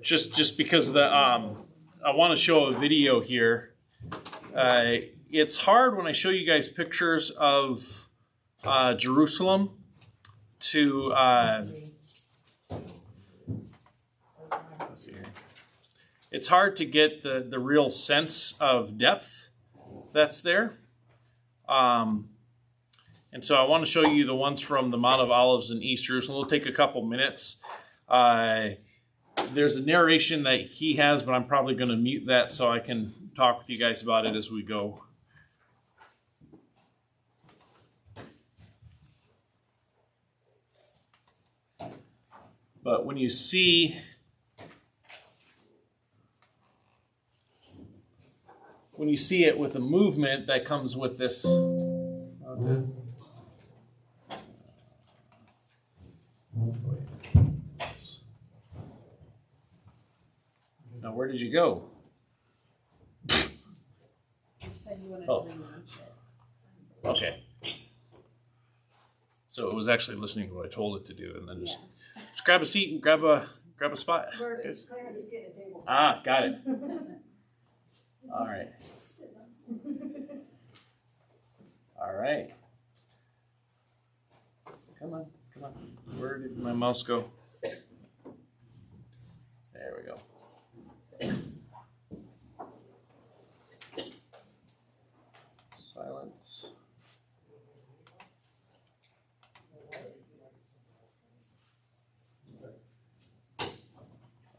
Just because I want to show a video here. It's hard when I show you guys pictures of Jerusalem to let's see here. It's hard to get the real sense of depth that's there. And so I want to show you the ones from the Mount of Olives in East Jerusalem. It'll take a couple minutes. There's a narration that he has, but I'm probably going to mute that so I can talk with you guys about it as we go. But when you see it with a movement that comes with this, now where did you go? You said you wanted to relaunch it. Okay. So it was actually listening to what I told it to do, and then just grab a seat and grab a spot. Clarence getting a table. Ah, got it. All right. All right. Come on. Where did my mouse go? There we go. Silence.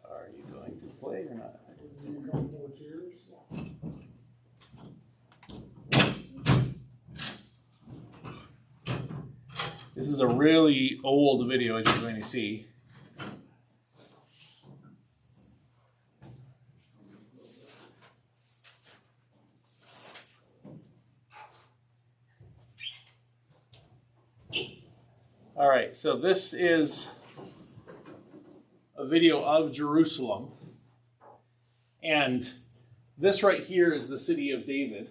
Are you going to play or not? This is a really old video, as you're going to see. All right, so this is a video of Jerusalem. And this right here is the city of David.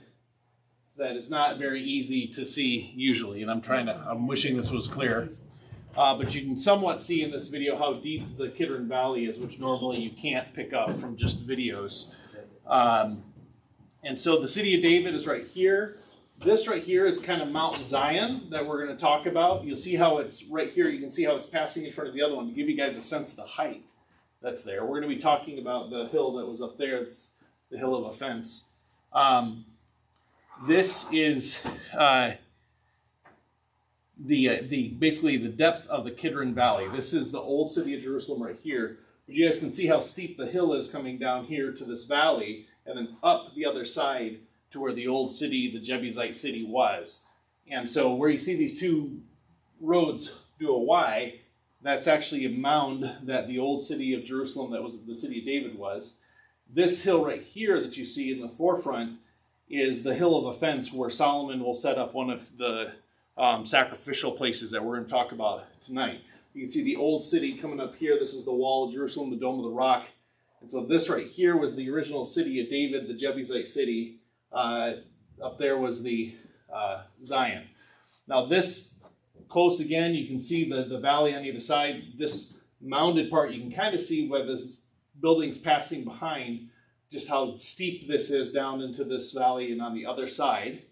That is not very easy to see usually, and I'm wishing this was clear. But you can somewhat see in this video how deep the Kidron Valley is, which normally you can't pick up from just videos. And so the city of David is right here. This right here is kind of Mount Zion that we're going to talk about. You'll see how it's right here. You can see how it's passing in front of the other one to give you guys a sense of the height that's there. We're going to be talking about the hill that was up there. It's the Hill of Offense. This is basically the depth of the Kidron Valley. This is the old city of Jerusalem right here. But you guys can see how steep the hill is coming down here to this valley, and then up the other side to where the old city, the Jebusite city, was. And so where you see these two roads do a Y, that's actually a mound that the old city of Jerusalem, that was the city of David, was. This hill right here that you see in the forefront is the Hill of Offense, where Solomon will set up one of the sacrificial places that we're going to talk about tonight. You can see the old city coming up here. This is the wall of Jerusalem, the Dome of the Rock. And so this right here was the original city of David, the Jebusite city. Up there was the Zion. Now this, close again, you can see the valley on either side. This mounded part, you can kind of see where this building's passing behind, just how steep this is down into this valley, and on the other side,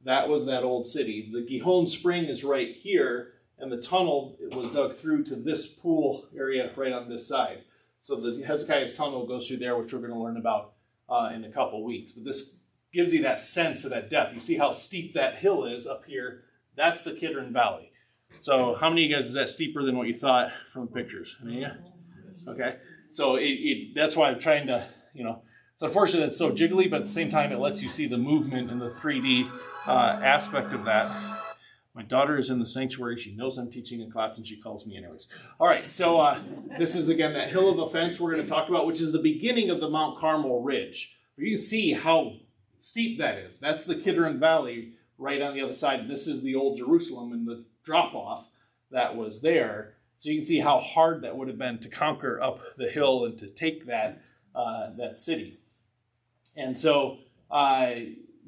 that was that old city. The Gihon Spring is right here, and the tunnel was dug through to this pool area right on this side. So the Hezekiah's tunnel goes through there, which we're going to learn about in a couple weeks. But this gives you that sense of that depth. You see how steep that hill is up here. That's the Kidron Valley. So how many of you guys is that steeper than what you thought from the pictures? Any of you? Okay. So that's why I'm trying to, it's unfortunate it's so jiggly, but at the same time, it lets you see the movement and the 3D aspect of that. My daughter is in the sanctuary. She knows I'm teaching a class, and she calls me anyways. All right, so this is, again, that Hill of Offense we're going to talk about, which is the beginning of the Mount Carmel Ridge. You can see how steep that is. That's the Kidron Valley right on the other side. This is the old Jerusalem and the drop-off that was there. So you can see how hard that would have been to conquer up the hill and to take that city. And so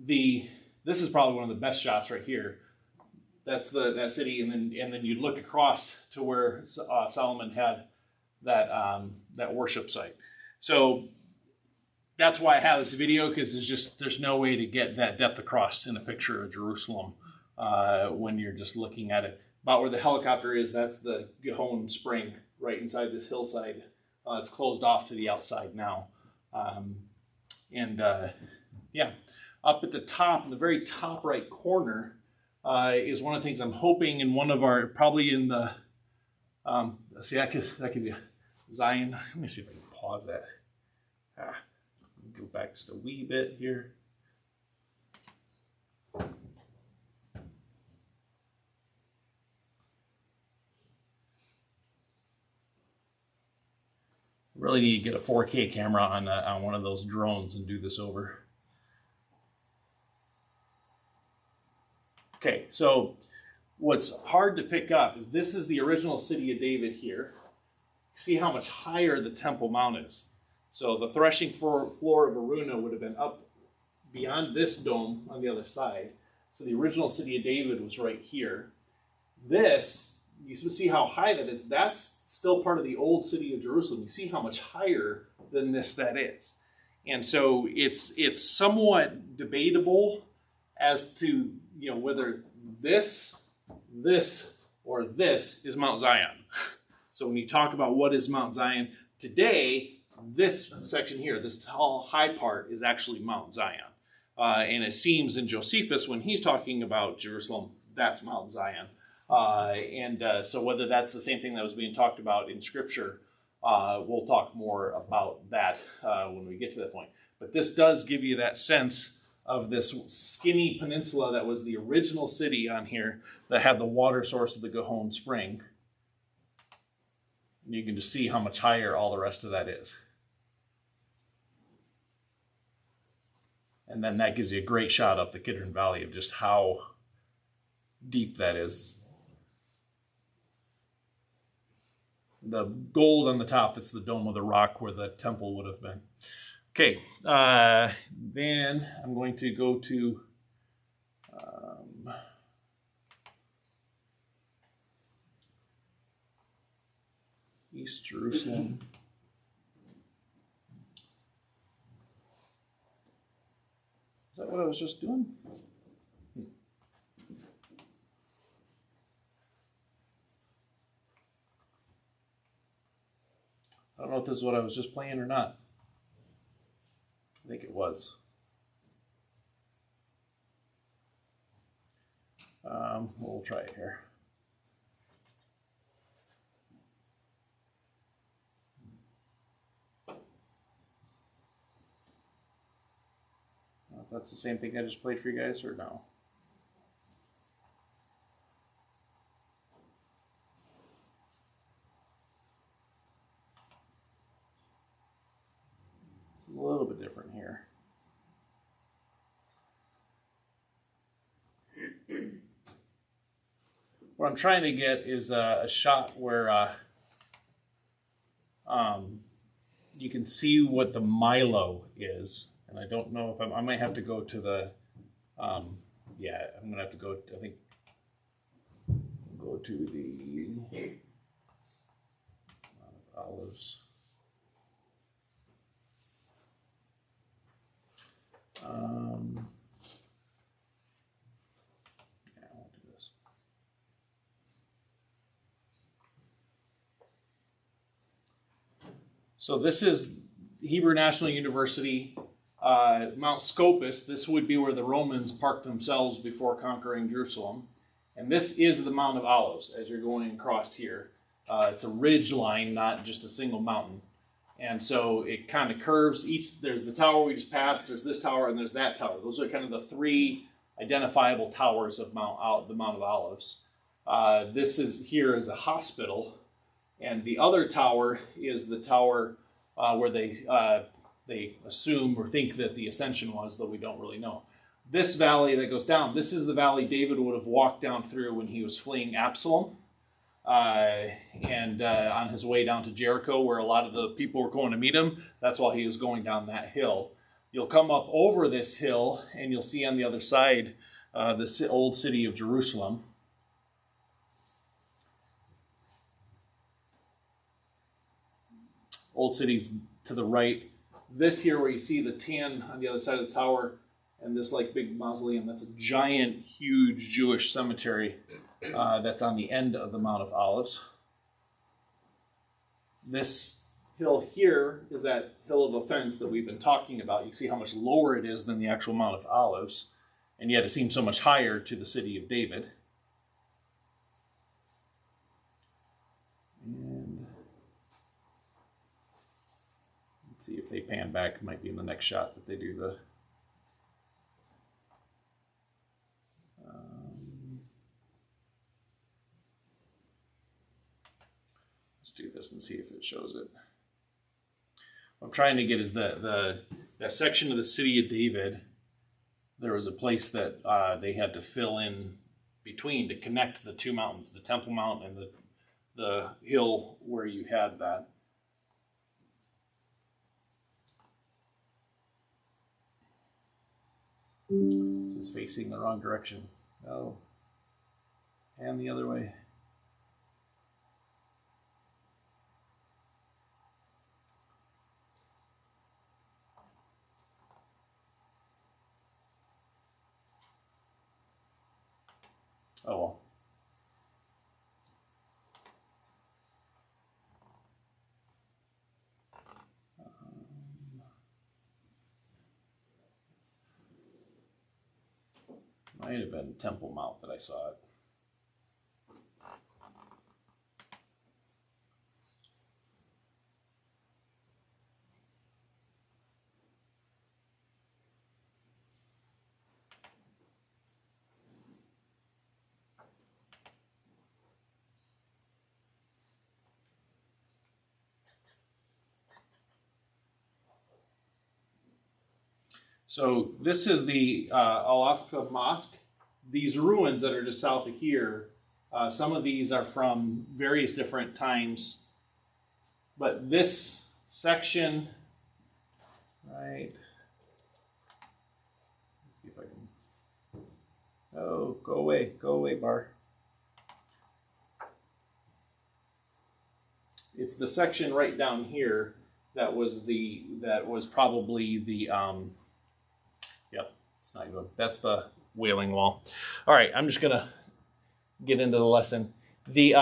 this is probably one of the best shots right here. That's that city, and then you look across to where Solomon had that worship site. So that's why I have this video, because there's no way to get that depth across in a picture of Jerusalem when you're just looking at it. About where the helicopter is, that's the Gihon Spring right inside this hillside. It's closed off to the outside now. Up at the top, in the very top right corner, is one of the things I'm hoping in one of our, probably in the, that could be Zion. Let me see if I can pause that. Go back just a wee bit here. Really need to get a 4K camera on one of those drones and do this over. Okay, so what's hard to pick up is this is the original city of David here. See how much higher the Temple Mount is. So the threshing floor of Aruna would have been up beyond this dome on the other side. So the original city of David was right here. This, you see how high that is. That's still part of the old city of Jerusalem. You see how much higher than this that is. And so it's somewhat debatable as to, whether this, or this is Mount Zion. So when you talk about what is Mount Zion today, this section here, this tall, high part, is actually Mount Zion. And it seems in Josephus, when he's talking about Jerusalem, that's Mount Zion. So whether that's the same thing that was being talked about in Scripture, we'll talk more about that when we get to that point. But this does give you that sense of this skinny peninsula that was the original city on here that had the water source of the Gihon Spring. And you can just see how much higher all the rest of that is. And then that gives you a great shot up the Kidron Valley of just how deep that is. The gold on the top, that's the Dome of the Rock where the temple would have been. Okay, then I'm going to go to East Jerusalem. Is that what I was just doing? I don't know if this is what I was just playing or not. I think it was. We'll try it here. If that's the same thing I just played for you guys or no? It's a little bit different here. What I'm trying to get is a shot where you can see what the Milo is. And I don't know if I might have to go to the, I'm going to have to go, I think, go to the olives. I won't do this. So this is Hebrew National University. Mount Scopus, this would be where the Romans parked themselves before conquering Jerusalem. And this is the Mount of Olives as you're going across here. It's a ridge line, not just a single mountain. And so it kind of curves. There's the tower we just passed, there's this tower, and there's that tower. Those are kind of the three identifiable towers of the Mount of Olives. This is here is a hospital. And the other tower is the tower where they assume or think that the ascension was, though we don't really know. This valley that goes down, this is the valley David would have walked down through when he was fleeing Absalom. And on his way down to Jericho, where a lot of the people were going to meet him, that's while he was going down that hill. You'll come up over this hill, and you'll see on the other side this old city of Jerusalem. old cities to the right. This here where you see the tan on the other side of the tower and this like big mausoleum, that's a giant, huge Jewish cemetery that's on the end of the Mount of Olives. This hill here is that hill of offense that we've been talking about. You see how much lower it is than the actual Mount of Olives, and yet it seems so much higher to the city of David. And let's see if they pan back. It might be in the next shot that they do the... let's do this and see if it shows it. What I'm trying to get is that section of the city of David, there was a place that they had to fill in between to connect the two mountains, the Temple Mount and the hill where you had that. This is facing the wrong direction. Oh. And the other way. Oh well. Might have been Temple Mount that I saw it. So this is the Al-Aqsa Mosque. These ruins that are just south of here, some of these are from various different times. But this section, right? Let's see if I can. Oh, go away, bar. It's the section right down here that was probably the yep, it's not even, that's the Wailing Wall. All right, I'm just gonna get into the lesson. The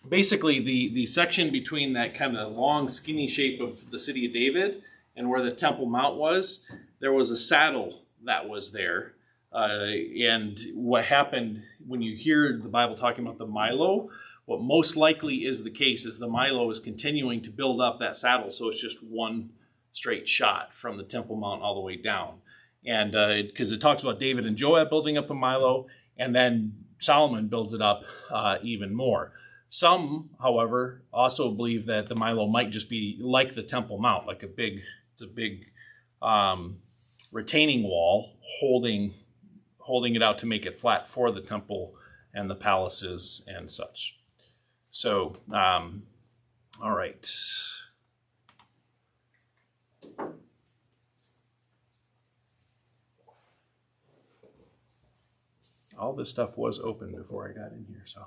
basically the section between that kind of long skinny shape of the city of David and where the Temple Mount was, there was a saddle that was there. And what happened when you hear the Bible talking about the Milo, what most likely is the case is the Milo is continuing to build up that saddle, so it's just one straight shot from the Temple Mount all the way down. And because it talks about David and Joab building up the Milo, and then Solomon builds it up even more. Some, however, also believe that the Milo might just be like the Temple Mount, like it's a big retaining wall holding it out to make it flat for the temple and the palaces and such. So, all right. All this stuff was open before I got in here, so.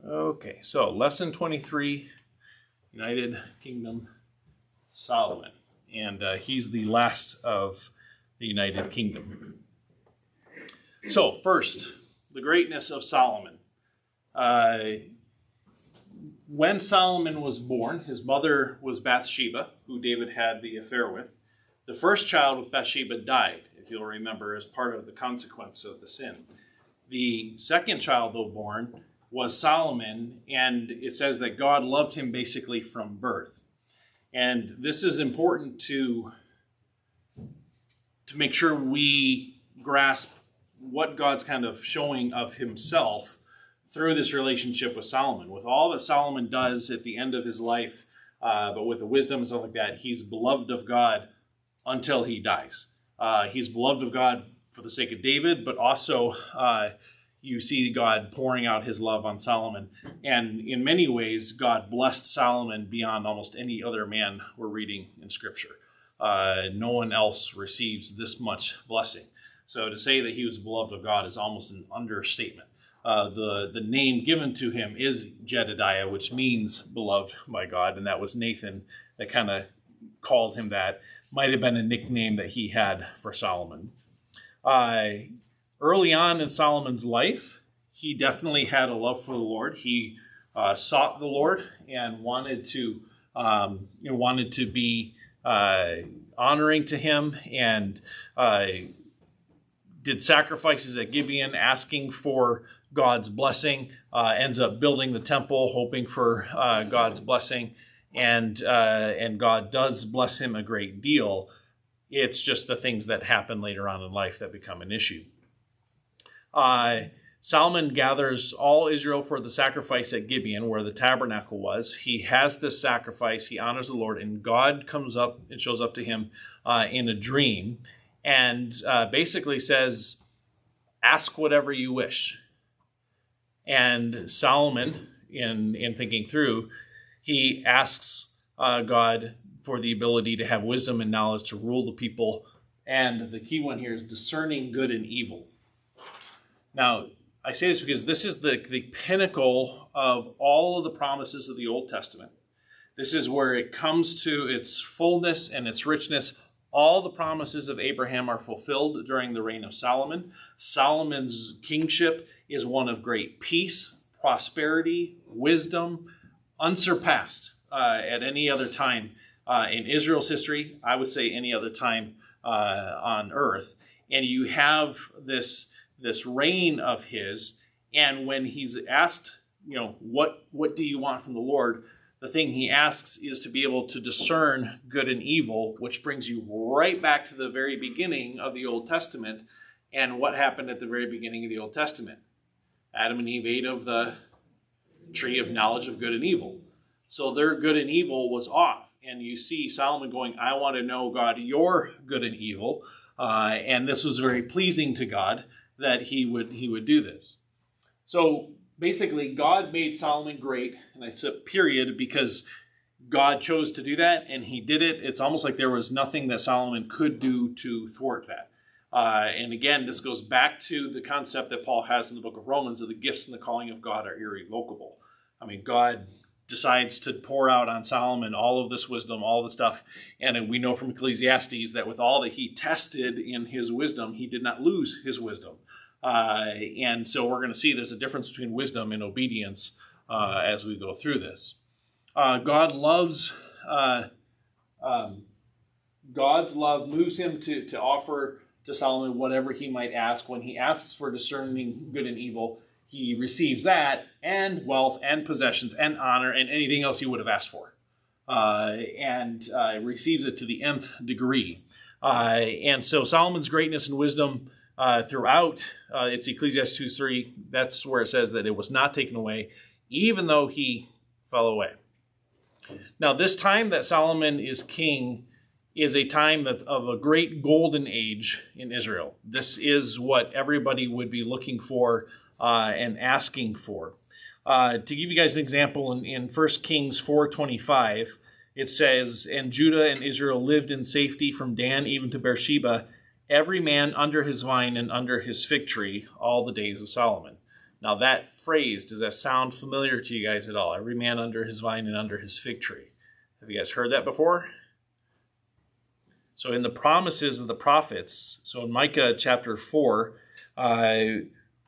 Okay, so lesson 23, United Kingdom, Solomon. And he's the last of the United Kingdom. So first, the greatness of Solomon. When Solomon was born, his mother was Bathsheba, who David had the affair with. The first child with Bathsheba died, if you'll remember, as part of the consequence of the sin. The second child, though born, was Solomon, and it says that God loved him basically from birth. And this is important to make sure we grasp what God's kind of showing of himself through this relationship with Solomon. With all that Solomon does at the end of his life, but with the wisdom and stuff like that, he's beloved of God until he dies. He's beloved of God for the sake of David, but also you see God pouring out his love on Solomon. And in many ways, God blessed Solomon beyond almost any other man we're reading in Scripture. no one else receives this much blessing. So to say that he was beloved of God is almost an understatement. The name given to him is Jedediah, which means beloved by God, and that was Nathan that kind of called him that. Might have been a nickname that he had for Solomon. Early on in Solomon's life, he definitely had a love for the Lord. He sought the Lord and wanted to be honoring to him, and did sacrifices at Gibeon, asking for God's blessing. Ends up building the temple, hoping for God's blessing, and God does bless him a great deal. It's just the things that happen later on in life that become an issue. Solomon gathers all Israel for the sacrifice at Gibeon, where the tabernacle was. He has this sacrifice. He honors the Lord, and God comes up and shows up to him in a dream, and basically says, ask whatever you wish. And Solomon, in thinking through, he asks God for the ability to have wisdom and knowledge to rule the people. And the key one here is discerning good and evil. Now, I say this because this is the pinnacle of all of the promises of the Old Testament. This is where it comes to its fullness and its richness. All the promises of Abraham are fulfilled during the reign of Solomon. Solomon's kingship is one of great peace, prosperity, wisdom, unsurpassed at any other time in Israel's history. I would say any other time on earth. And you have this reign of his, and when he's asked, what do you want from the Lord? The thing he asks is to be able to discern good and evil, which brings you right back to the very beginning of the Old Testament. And what happened at the very beginning of the Old Testament? Adam and Eve ate of the tree of knowledge of good and evil. So their good and evil was off. And you see Solomon going, I want to know, God, your good and evil. And this was very pleasing to God that he would do this. So basically, God made Solomon great, and I said period, because God chose to do that, and he did it. It's almost like there was nothing that Solomon could do to thwart that. And again, this goes back to the concept that Paul has in the book of Romans of the gifts and the calling of God are irrevocable. I mean, God decides to pour out on Solomon all of this wisdom, all the stuff. And we know from Ecclesiastes that with all that he tested in his wisdom, he did not lose his wisdom. And so we're going to see there's a difference between wisdom and obedience as we go through this. God's love moves him to offer to Solomon whatever he might ask. When he asks for discerning good and evil, he receives that, and wealth, and possessions, and honor, and anything else he would have asked for. And receives it to the nth degree. And so Solomon's greatness and wisdom throughout, it's Ecclesiastes 2:3, that's where it says that it was not taken away, even though he fell away. Now, this time that Solomon is king is a time of a great golden age in Israel. This is what everybody would be looking for and asking for. To give you guys an example, in 1 Kings 4:25, it says, and Judah and Israel lived in safety from Dan even to Beersheba, every man under his vine and under his fig tree, all the days of Solomon. Now that phrase, does that sound familiar to you guys at all? Every man under his vine and under his fig tree. Have you guys heard that before? So in the promises of the prophets, so in Micah chapter 4,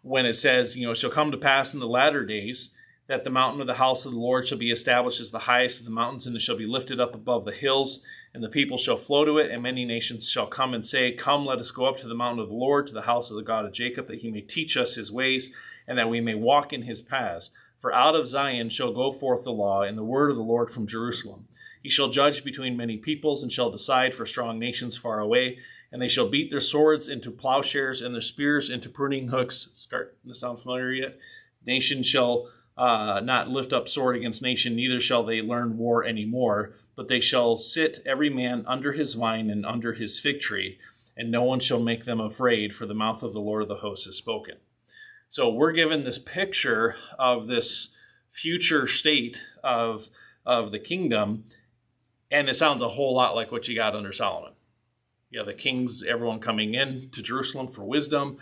when it says, it shall come to pass in the latter days that the mountain of the house of the Lord shall be established as the highest of the mountains, and it shall be lifted up above the hills, and the people shall flow to it, and many nations shall come and say, come, let us go up to the mountain of the Lord, to the house of the God of Jacob, that he may teach us his ways, and that we may walk in his paths. For out of Zion shall go forth the law, and the word of the Lord from Jerusalem. He shall judge between many peoples, and shall decide for strong nations far away. And they shall beat their swords into plowshares, and their spears into pruning hooks. Starting to sound familiar yet? Nation shall not lift up sword against nation, neither shall they learn war any more. But they shall sit every man under his vine and under his fig tree, and no one shall make them afraid, for the mouth of the Lord of the hosts has spoken. So we're given this picture of this future state of the kingdom. And it sounds a whole lot like what you got under Solomon. You know, the kings, everyone coming in to Jerusalem for wisdom,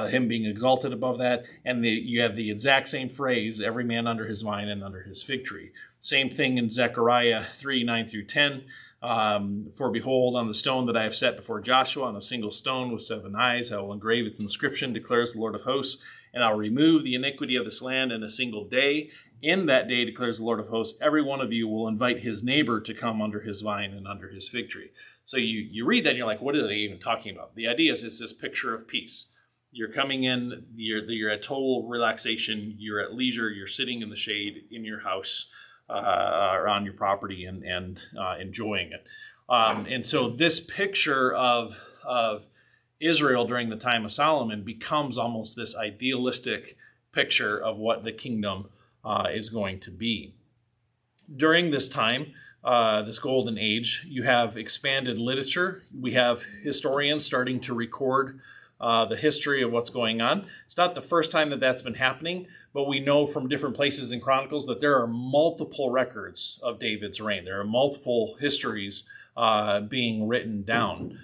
him being exalted above that. And you have the exact same phrase, every man under his vine and under his fig tree. Same thing in Zechariah 3, 9 through 10. For behold, on the stone that I have set before Joshua, on a single stone with 7 eyes, I will engrave its inscription, declares the Lord of hosts, and I'll remove the iniquity of this land in a single day. In that day, declares the Lord of hosts, every one of you will invite his neighbor to come under his vine and under his fig tree. So you read that and you're like, what are they even talking about? The idea is it's this picture of peace. You're coming in, you're at total relaxation, you're at leisure, you're sitting in the shade in your house or on your property and enjoying it. And so this picture of Israel during the time of Solomon becomes almost this idealistic picture of what the kingdom is going to be. During this time, this golden age, you have expanded literature. We have historians starting to record the history of what's going on. It's not the first time that that's been happening, but we know from different places in Chronicles that there are multiple records of David's reign. There are multiple histories being written down.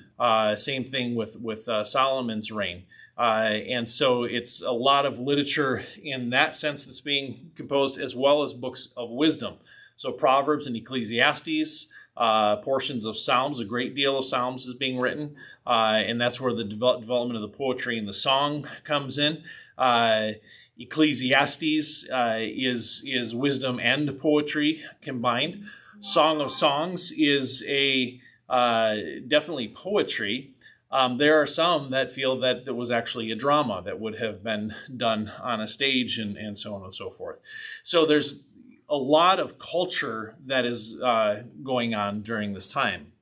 Same thing with Solomon's reign. And so it's a lot of literature in that sense that's being composed, as well as books of wisdom. So Proverbs and Ecclesiastes, portions of Psalms, a great deal of Psalms is being written. And that's where the development of the poetry and the song comes in. Ecclesiastes is wisdom and poetry combined. Song of Songs is definitely poetry. There are some that feel that it was actually a drama that would have been done on a stage and so on and so forth. So there's a lot of culture that is going on during this time.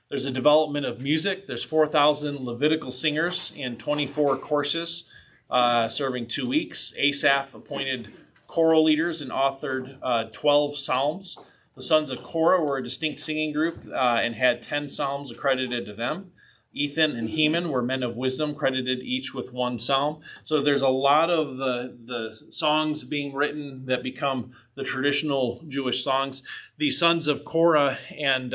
There's a development of music. There's 4,000 Levitical singers in 24 courses serving 2 weeks. Asaph appointed choral leaders and authored 12 psalms. The sons of Korah were a distinct singing group and had 10 psalms accredited to them. Ethan and Heman were men of wisdom, credited each with 1 psalm. So there's a lot of the songs being written that become the traditional Jewish songs. The sons of Korah and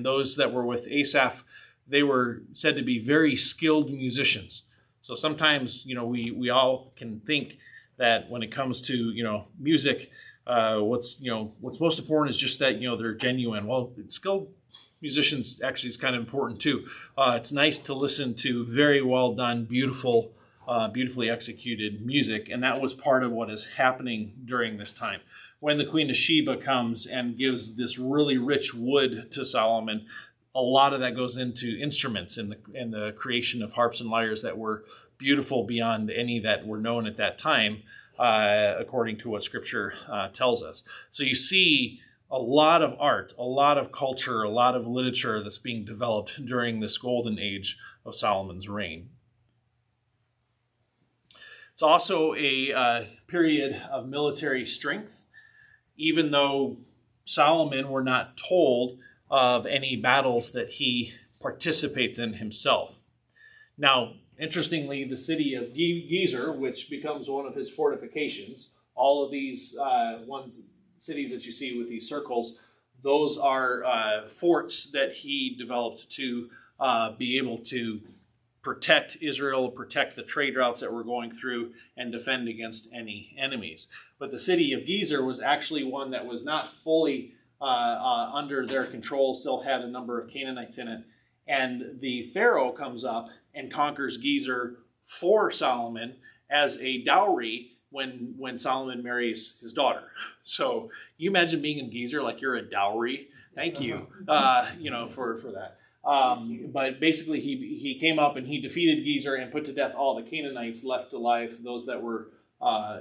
those that were with Asaph, they were said to be very skilled musicians. So sometimes, we all can think that when it comes to, music, what's most important is just that, they're genuine. Well, skilled musicians actually is kind of important too. It's nice to listen to very well done, beautifully executed music, and that was part of what is happening during this time. When the Queen of Sheba comes and gives this really rich wood to Solomon, a lot of that goes into instruments in the creation of harps and lyres that were beautiful beyond any that were known at that time, according to what Scripture tells us. So you see a lot of art, a lot of culture, a lot of literature that's being developed during this golden age of Solomon's reign. It's also a period of military strength, even though Solomon were not told of any battles that he participates in himself. Now, interestingly, the city of Gezer, which becomes one of his fortifications, all of these cities that you see with these circles, those are forts that he developed to be able to protect Israel, protect the trade routes that were going through, and defend against any enemies. But the city of Gezer was actually one that was not fully under their control, still had a number of Canaanites in it. And the Pharaoh comes up and conquers Gezer for Solomon as a dowry when Solomon marries his daughter. So you imagine being in Gezer like you're a dowry. Thank you, for that. But basically he came up and he defeated Gezer and put to death all the Canaanites left alive, those that were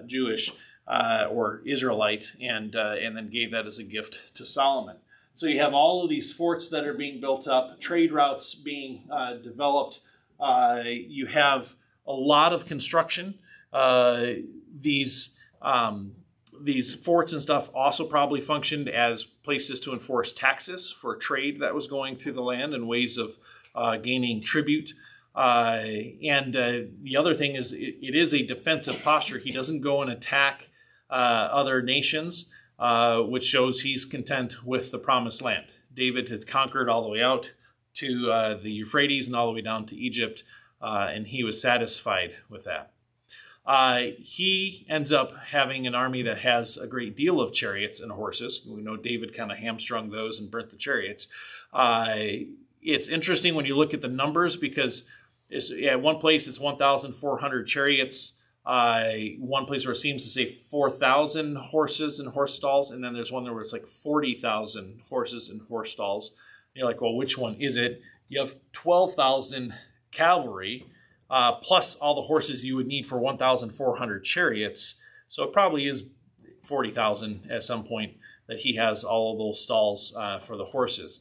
Jewish or Israelite, and then gave that as a gift to Solomon. So you have all of these forts that are being built up, trade routes being developed. You have a lot of construction. These forts and stuff also probably functioned as places to enforce taxes for trade that was going through the land and ways of gaining tribute. And the other thing is it is a defensive posture. He doesn't go and attack other nations, which shows he's content with the promised land. David had conquered all the way out to the Euphrates and all the way down to Egypt, and he was satisfied with that. He ends up having an army that has a great deal of chariots and horses. We know David kind of hamstrung those and burnt the chariots. It's interesting when you look at the numbers because at one place it's 1,400 chariots. One place where it seems to say 4,000 horses and horse stalls, and then there's one where it's like 40,000 horses and horse stalls. You're like, well, which one is it? You have 12,000 cavalry, plus all the horses you would need for 1,400 chariots. So it probably is 40,000 at some point that he has all of those stalls for the horses.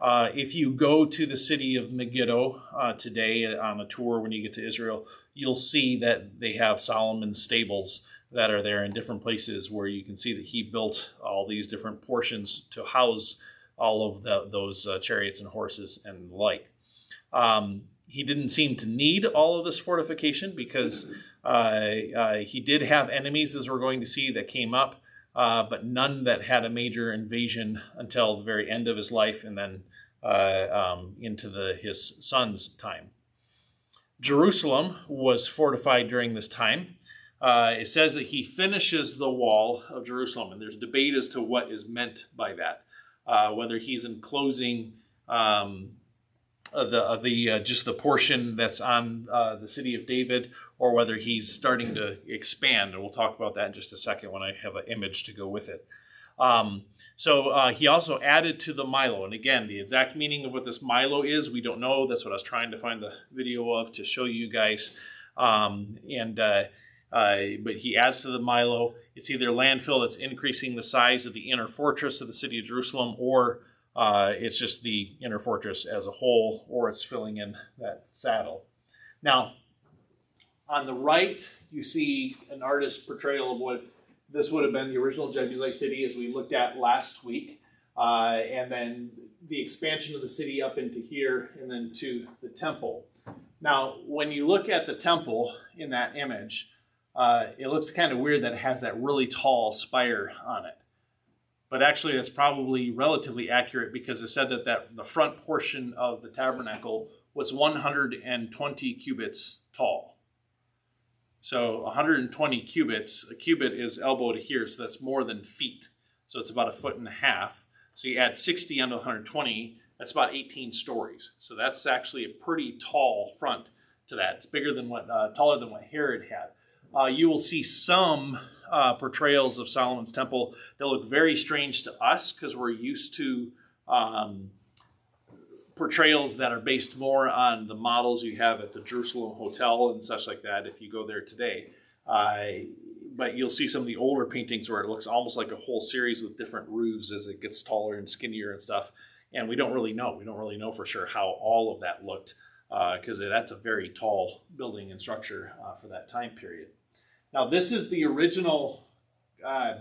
If you go to the city of Megiddo today on a tour when you get to Israel, you'll see that they have Solomon's stables that are there in different places where you can see that he built all these different portions to house all of those chariots and horses and the like. He didn't seem to need all of this fortification because he did have enemies, as we're going to see, that came up, but none that had a major invasion until the very end of his life and then into his son's time. Jerusalem was fortified during this time. It says that he finishes the wall of Jerusalem, and there's debate as to what is meant by that, whether he's enclosing just the portion that's on the city of David, or whether he's starting to expand, and we'll talk about that in just a second when I have an image to go with it. So he also added to the Milo, and again, the exact meaning of what this Milo is, we don't know. That's what I was trying to find the video of to show you guys. But he adds to the Milo. It's either landfill that's increasing the size of the inner fortress of the city of Jerusalem, or it's just the inner fortress as a whole, or it's filling in that saddle. Now, on the right, you see an artist's portrayal of what this would have been the original Jebusite city as we looked at last week. And then the expansion of the city up into here and then to the temple. Now, when you look at the temple in that image, it looks kind of weird that it has that really tall spire on it. But actually, that's probably relatively accurate because it said that the front portion of the tabernacle was 120 cubits tall. So 120 cubits, a cubit is elbow to here, so that's more than feet. So it's about 1.5 feet. So you add 60 onto 120, that's about 18 stories. So that's actually a pretty tall front to that. It's bigger than taller than what Herod had. You will see some portrayals of Solomon's temple that look very strange to us because we're used to portrayals that are based more on the models you have at the Jerusalem Hotel and such like that if you go there today. But you'll see some of the older paintings where it looks almost like a whole series with different roofs as it gets taller and skinnier and stuff. And we don't really know. We don't really know for sure how all of that looked because that's a very tall building and structure for that time period. Now, this is the original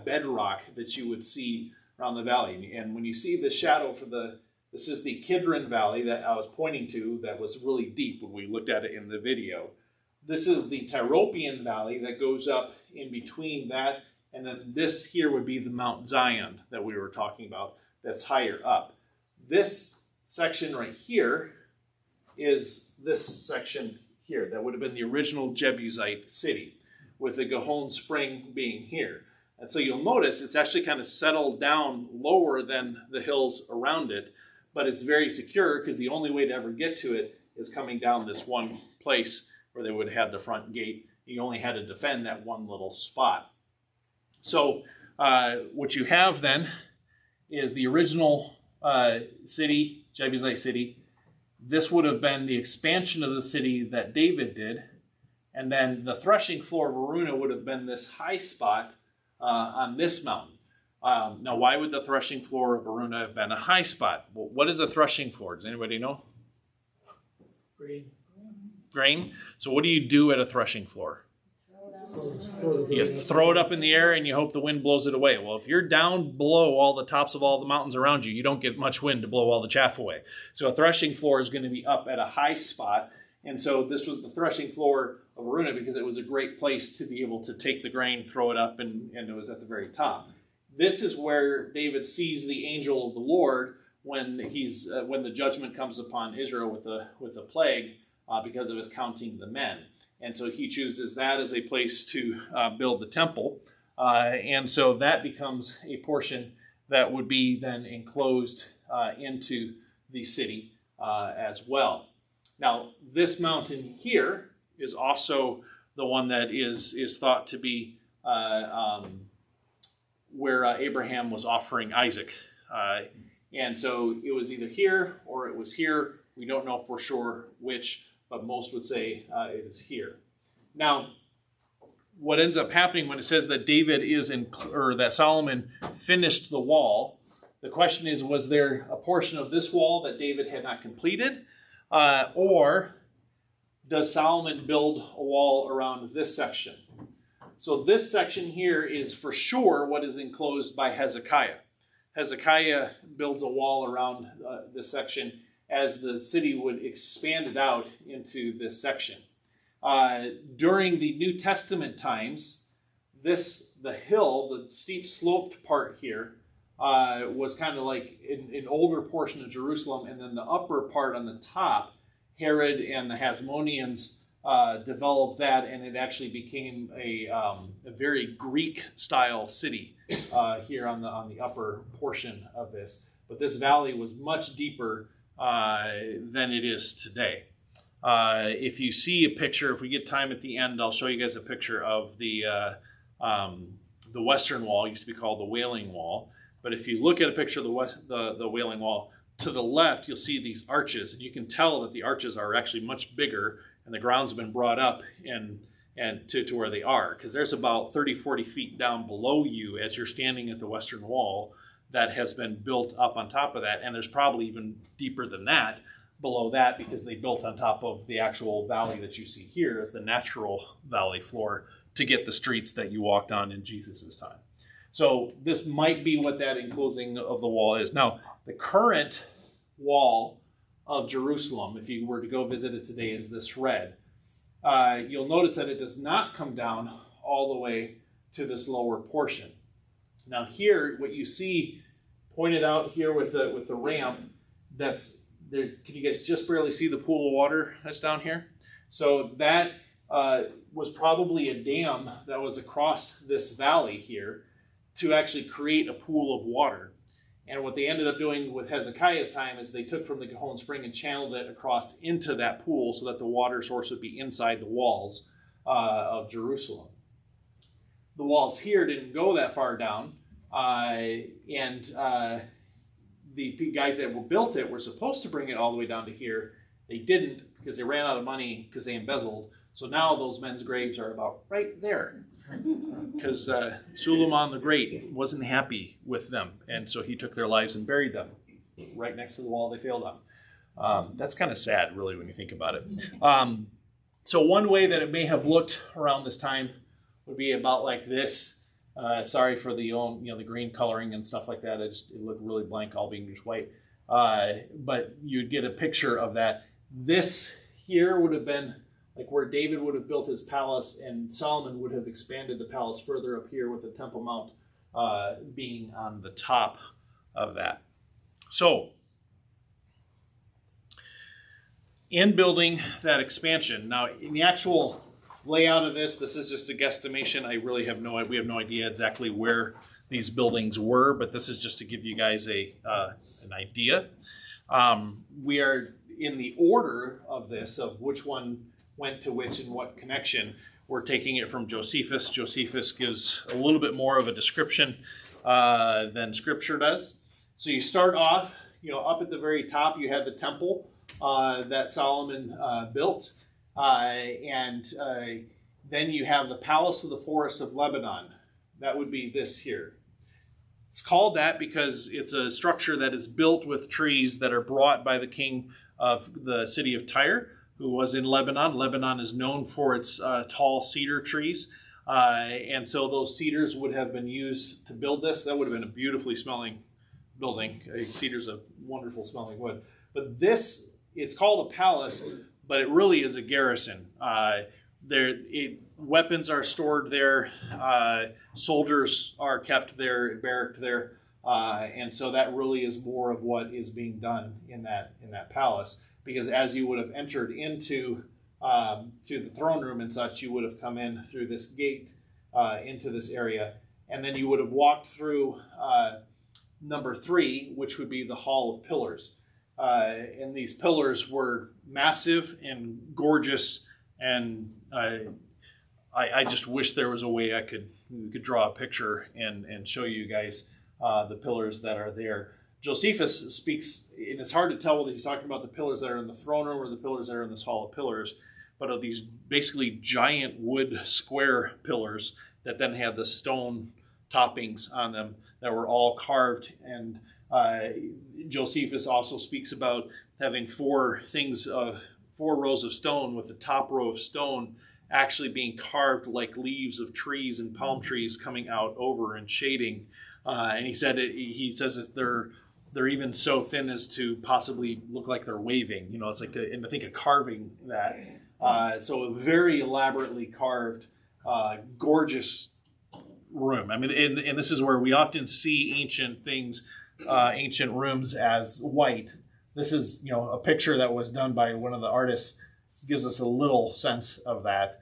bedrock that you would see around the valley. And when you see the shadow this is the Kidron Valley that I was pointing to that was really deep when we looked at it in the video. This is the Tyropian Valley that goes up in between that, and then this here would be the Mount Zion that we were talking about that's higher up. This section right here is this section here that would have been the original Jebusite city, with the Gihon Spring being here. And so you'll notice it's actually kind of settled down lower than the hills around it, but it's very secure because the only way to ever get to it is coming down this one place where they would have had the front gate. You only had to defend that one little spot. So what you have then is the original city, Jebusite city. This would have been the expansion of the city that David did. And then the threshing floor of Araunah would have been this high spot on this mountain. Now, why would the threshing floor of Araunah have been a high spot? Well, what is a threshing floor? Does anybody know? Grain. So what do you do at a threshing floor? You throw it up in the air and you hope the wind blows it away. Well, if you're down below all the tops of all the mountains around you, you don't get much wind to blow all the chaff away. So a threshing floor is going to be up at a high spot. And so this was the threshing floor of Araunah because it was a great place to be able to take the grain, throw it up, and it was at the very top. This is where David sees the angel of the Lord when the judgment comes upon Israel with a plague because of his counting the men. And so he chooses that as a place to build the temple. And so that becomes a portion that would be then enclosed into the city as well. Now, this mountain here is also the one that is thought to be where Abraham was offering Isaac. And so it was either here or it was here. We don't know for sure which, but most would say it is here. Now, what ends up happening when it says that that Solomon finished the wall, the question is, was there a portion of this wall that David had not completed? Or does Solomon build a wall around this section? So this section here is for sure what is enclosed by Hezekiah. Hezekiah builds a wall around this section as the city would expand it out into this section. During the New Testament times, the hill, the steep sloped part here, was kind of like an older portion of Jerusalem, and then the upper part on the top, Herod and the Hasmoneans developed that, and it actually became a very Greek-style city here on the upper portion of this. But this valley was much deeper than it is today. If you see a picture, if we get time at the end, I'll show you guys a picture of the Western Wall. It used to be called the Wailing Wall. But if you look at a picture of the Wailing Wall, to the left, you'll see these arches. And you can tell that the arches are actually much bigger, and the ground's been brought up and to where they are. Because there's about 30, 40 feet down below you as you're standing at the Western Wall that has been built up on top of that. And there's probably even deeper than that below that, because they built on top of the actual valley that you see here as the natural valley floor to get the streets that you walked on in Jesus' time. So this might be what that enclosing of the wall is. Now, the current wall of Jerusalem, if you were to go visit it today, is this red. You'll notice that it does not come down all the way to this lower portion. Now here, what you see pointed out here with the ramp, that's there. Can you guys just barely see the pool of water that's down here? So that was probably a dam that was across this valley here to actually create a pool of water. And what they ended up doing with Hezekiah's time is they took from the Gihon Spring and channeled it across into that pool so that the water source would be inside the walls of Jerusalem. The walls here didn't go that far down, and the guys that built it were supposed to bring it all the way down to here. They didn't, because they ran out of money because they embezzled. So now those men's graves are about right there, because Suleiman the Great wasn't happy with them, and so he took their lives and buried them right next to the wall they failed on. That's kind of sad, really, when you think about it. So one way that it may have looked around this time would be about like this. Sorry for the green coloring and stuff like that. It looked really blank, all being just white. But you'd get a picture of that. This here would have been like where David would have built his palace, and Solomon would have expanded the palace further up here with the Temple Mount being on the top of that. So, in building that expansion, now in the actual layout of this is just a guesstimation. We have no idea exactly where these buildings were, but this is just to give you guys an idea. We are in the order of this, of which one went to which and what connection. We're taking it from Josephus. Josephus gives a little bit more of a description than Scripture does. So you start off, up at the very top, you have the temple that Solomon built. And then you have the Palace of the Forest of Lebanon. That would be this here. It's called that because it's a structure that is built with trees that are brought by the king of the city of Tyre, who was in Lebanon. Lebanon is known for its tall cedar trees. And so those cedars would have been used to build this. That would have been a beautifully smelling building. Cedar's a wonderful smelling wood. But this, it's called a palace, but it really is a garrison. Weapons are stored there. Soldiers are kept there, barracked there. And so that really is more of what is being done in that palace. Because as you would have entered into to the throne room and such, you would have come in through this gate into this area. And then you would have walked through number 3, which would be the Hall of Pillars. And these pillars were massive and gorgeous, and I just wish there was a way we could draw a picture and show you guys the pillars that are there. Josephus speaks, and it's hard to tell whether he's talking about the pillars that are in the throne room or the pillars that are in this Hall of Pillars, but of these basically giant wood square pillars that then had the stone toppings on them that were all carved. And Josephus also speaks about having 4 rows of stone, with the top row of stone actually being carved like leaves of trees and palm trees coming out over and shading. And he says that they're even so thin as to possibly look like they're waving. It's like and I think of carving that. So a very elaborately carved, gorgeous room. I mean, and this is where we often see ancient things, ancient rooms as white. This is, a picture that was done by one of the artists. Gives us a little sense of that,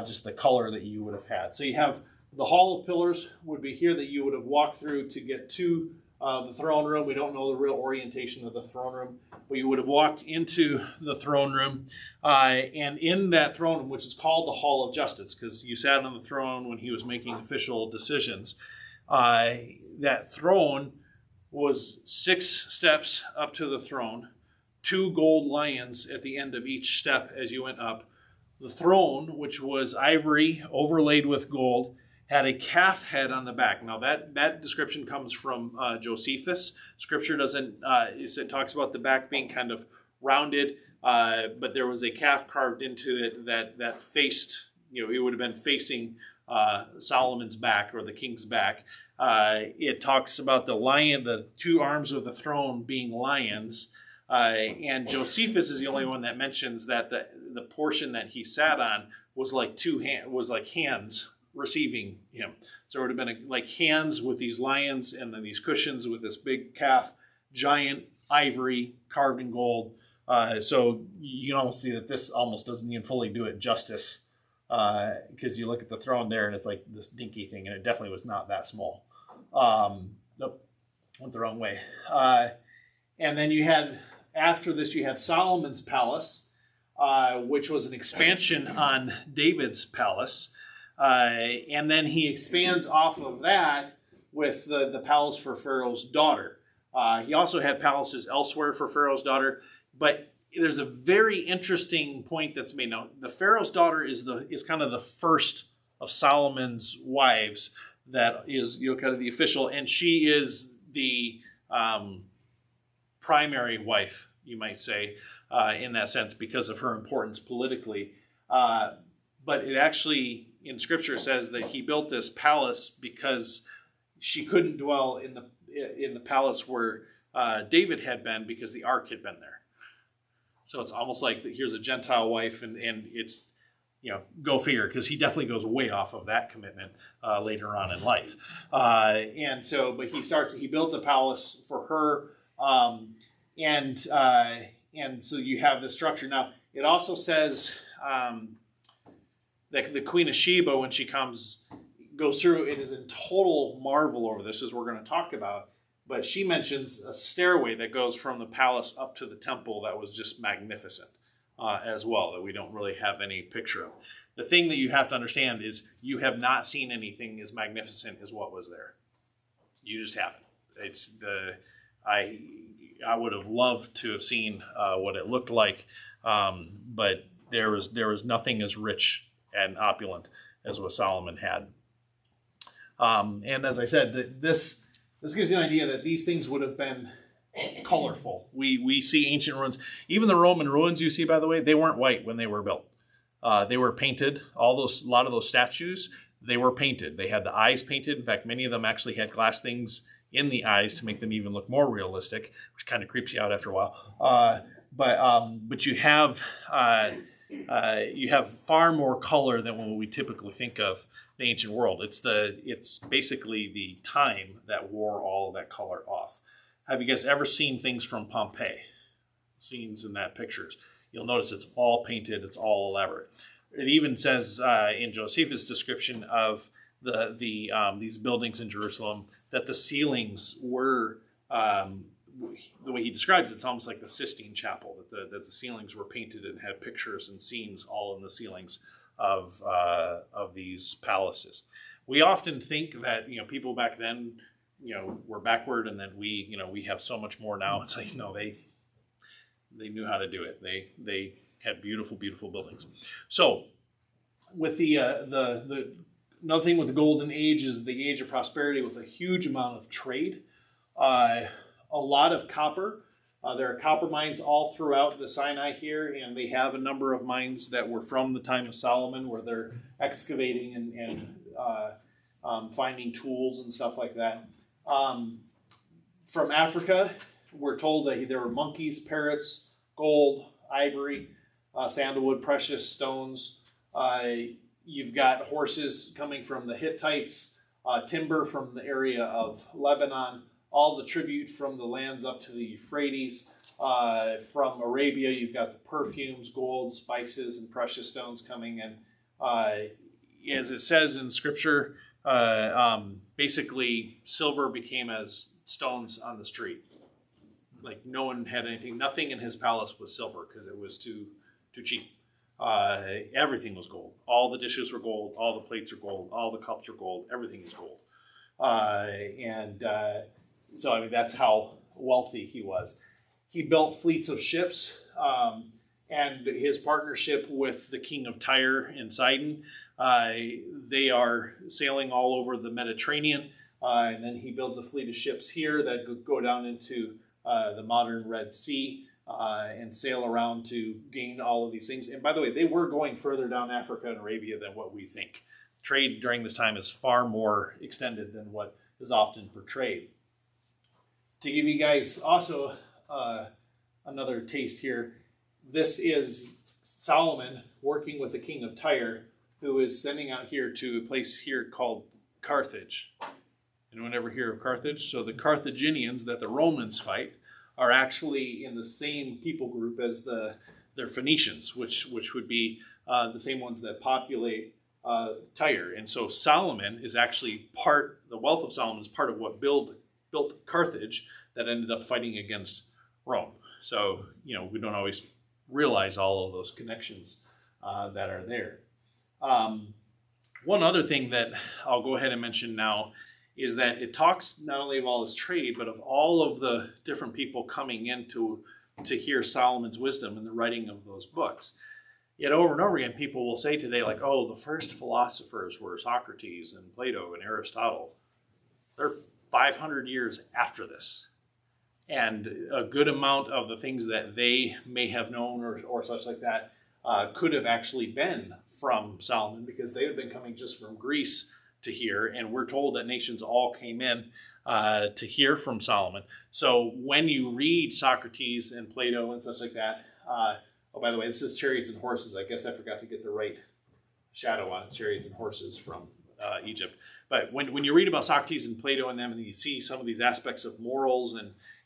just the color that you would have had. So you have the Hall of Pillars would be here that you would have walked through to get to the throne room. We don't know the real orientation of the throne room, but you would have walked into the throne room. And in that throne room, which is called the Hall of Justice, because you sat on the throne when he was making official decisions, that throne was 6 steps up to the throne, 2 gold lions at the end of each step as you went up. The throne, which was ivory overlaid with gold, had a calf head on the back. Now that description comes from Josephus. Scripture doesn't, it talks about the back being kind of rounded, but there was a calf carved into it that faced, it would have been facing Solomon's back, or the king's back. It talks about the 2 arms of the throne being lions. And Josephus is the only one that mentions that the portion that he sat on was like hands receiving him. So it would have been like hands with these lions, and then these cushions with this big calf, giant ivory carved in gold. So you can almost see that this almost doesn't even fully do it justice, because you look at the throne there and it's like this dinky thing, and it definitely was not that small. Nope, went the wrong way. And then after this you had Solomon's palace, which was an expansion on David's palace. And then he expands off of that with the palace for Pharaoh's daughter. He also had palaces elsewhere for Pharaoh's daughter, but there's a very interesting point that's made. Now, the Pharaoh's daughter is kind of the first of Solomon's wives that is kind of the official, and she is the primary wife, you might say, in that sense, because of her importance politically. But it actually, in Scripture, says that he built this palace because she couldn't dwell in the palace where David had been, because the ark had been there. So it's almost like here's a Gentile wife, and it's, go figure, because he definitely goes way off of that commitment later on in life. But he builds a palace for her, and so you have this structure. Now, it also says that the Queen of Sheba, when she goes through, it is in total marvel over this, as we're going to talk about. But she mentions a stairway that goes from the palace up to the temple that was just magnificent as well, that we don't really have any picture of. The thing that you have to understand is you have not seen anything as magnificent as what was there. You just haven't. I would have loved to have seen what it looked like, but there was nothing as rich and opulent as what Solomon had. And as I said, this gives you an idea that these things would have been colorful. We see ancient ruins. Even the Roman ruins you see, by the way, they weren't white when they were built. They were painted. A lot of those statues, they were painted. They had the eyes painted. In fact, many of them actually had glass things in the eyes to make them even look more realistic, which kind of creeps you out after a while. But you have far more color than what we typically think of the ancient world. It's basically the time that wore all of that color off. Have you guys ever seen things from Pompeii? Scenes in that pictures. You'll notice it's all painted, it's all elaborate. It even says in Josephus' description of these buildings in Jerusalem that the ceilings were, the way he describes it, it's almost like the Sistine Chapel, that the ceilings were painted and had pictures and scenes all in the ceilings of these palaces. We often think that people back then were backward and that we have so much more now. It's like they knew how to do it. They had beautiful, beautiful buildings. So with the another thing with the Golden Age is the age of prosperity with a huge amount of trade, a lot of copper. There are copper mines all throughout the Sinai here, and they have a number of mines that were from the time of Solomon where they're excavating and finding tools and stuff like that. From Africa, we're told that there were monkeys, parrots, gold, ivory, sandalwood, precious stones. You've got horses coming from the Hittites, timber from the area of Lebanon, all the tribute from the lands up to the Euphrates. From Arabia, you've got the perfumes, gold, spices, and precious stones coming in. As it says in Scripture, basically silver became as stones on the street. Like no one had anything. Nothing in his palace was silver because it was too cheap. Everything was gold. All the dishes were gold. All the plates are gold. All the cups are gold. Everything is gold. So I mean that's how wealthy he was. He built fleets of ships, and his partnership with the king of Tyre and Sidon. They are sailing all over the Mediterranean, and then he builds a fleet of ships here that go down into the modern Red Sea and sail around to gain all of these things. And by the way, they were going further down Africa and Arabia than what we think. Trade during this time is far more extended than what is often portrayed. To give you guys also another taste here, this is Solomon working with the king of Tyre, who is sending out here to a place here called Carthage. Anyone ever hear of Carthage? So the Carthaginians that the Romans fight are actually in the same people group as their Phoenicians, which would be the same ones that populate Tyre. And so Solomon is actually the wealth of Solomon is part of what built Carthage that ended up fighting against Rome. So, we don't always realize all of those connections that are there. One other thing that I'll go ahead and mention now is that it talks not only of all this trade, but of all of the different people coming in to hear Solomon's wisdom in the writing of those books. Yet over and over again, people will say today, like, oh, the first philosophers were Socrates and Plato and Aristotle. They're 500 years after this. And a good amount of the things that they may have known or such like that could have actually been from Solomon, because they had been coming just from Greece to hear, and we're told that nations all came in to hear from Solomon. So when you read Socrates and Plato and such like that, oh, by the way, this is chariots and horses. I guess I forgot to get the right shadow on chariots and horses from Egypt. But when you read about Socrates and Plato and them, and you see some of these aspects of morals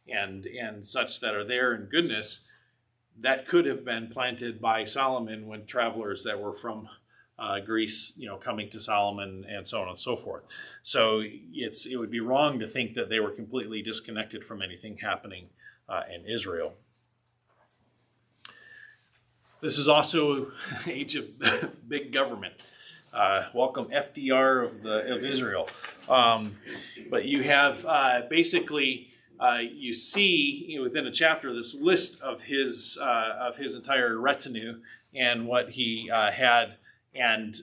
and such that are there in goodness, that could have been planted by Solomon when travelers that were from Greece, coming to Solomon and so on and so forth. So it would be wrong to think that they were completely disconnected from anything happening in Israel. This is also age of big government. Welcome FDR of Israel. But you have basically you see within a chapter this list of his entire retinue and what he had. And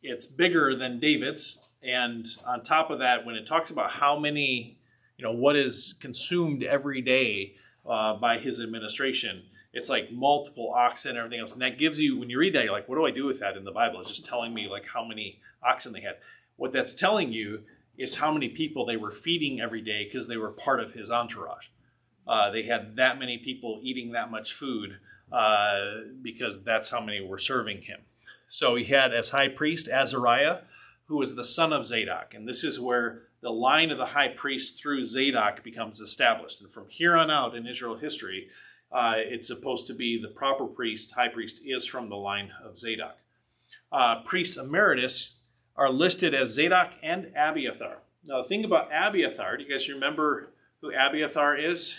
it's bigger than David's. And on top of that, when it talks about how many, what is consumed every day by his administration, it's like multiple oxen and everything else. And that gives you, when you read that, you're like, what do I do with that in the Bible? It's just telling me like how many oxen they had. What that's telling you is how many people they were feeding every day because they were part of his entourage. They had that many people eating that much food because that's how many were serving him. So he had as high priest Azariah, who was the son of Zadok. And this is where the line of the high priest through Zadok becomes established. And from here on out in Israel history, it's supposed to be the proper priest, high priest, is from the line of Zadok. Priests emeritus are listed as Zadok and Abiathar. Now, the thing about Abiathar, do you guys remember who Abiathar is?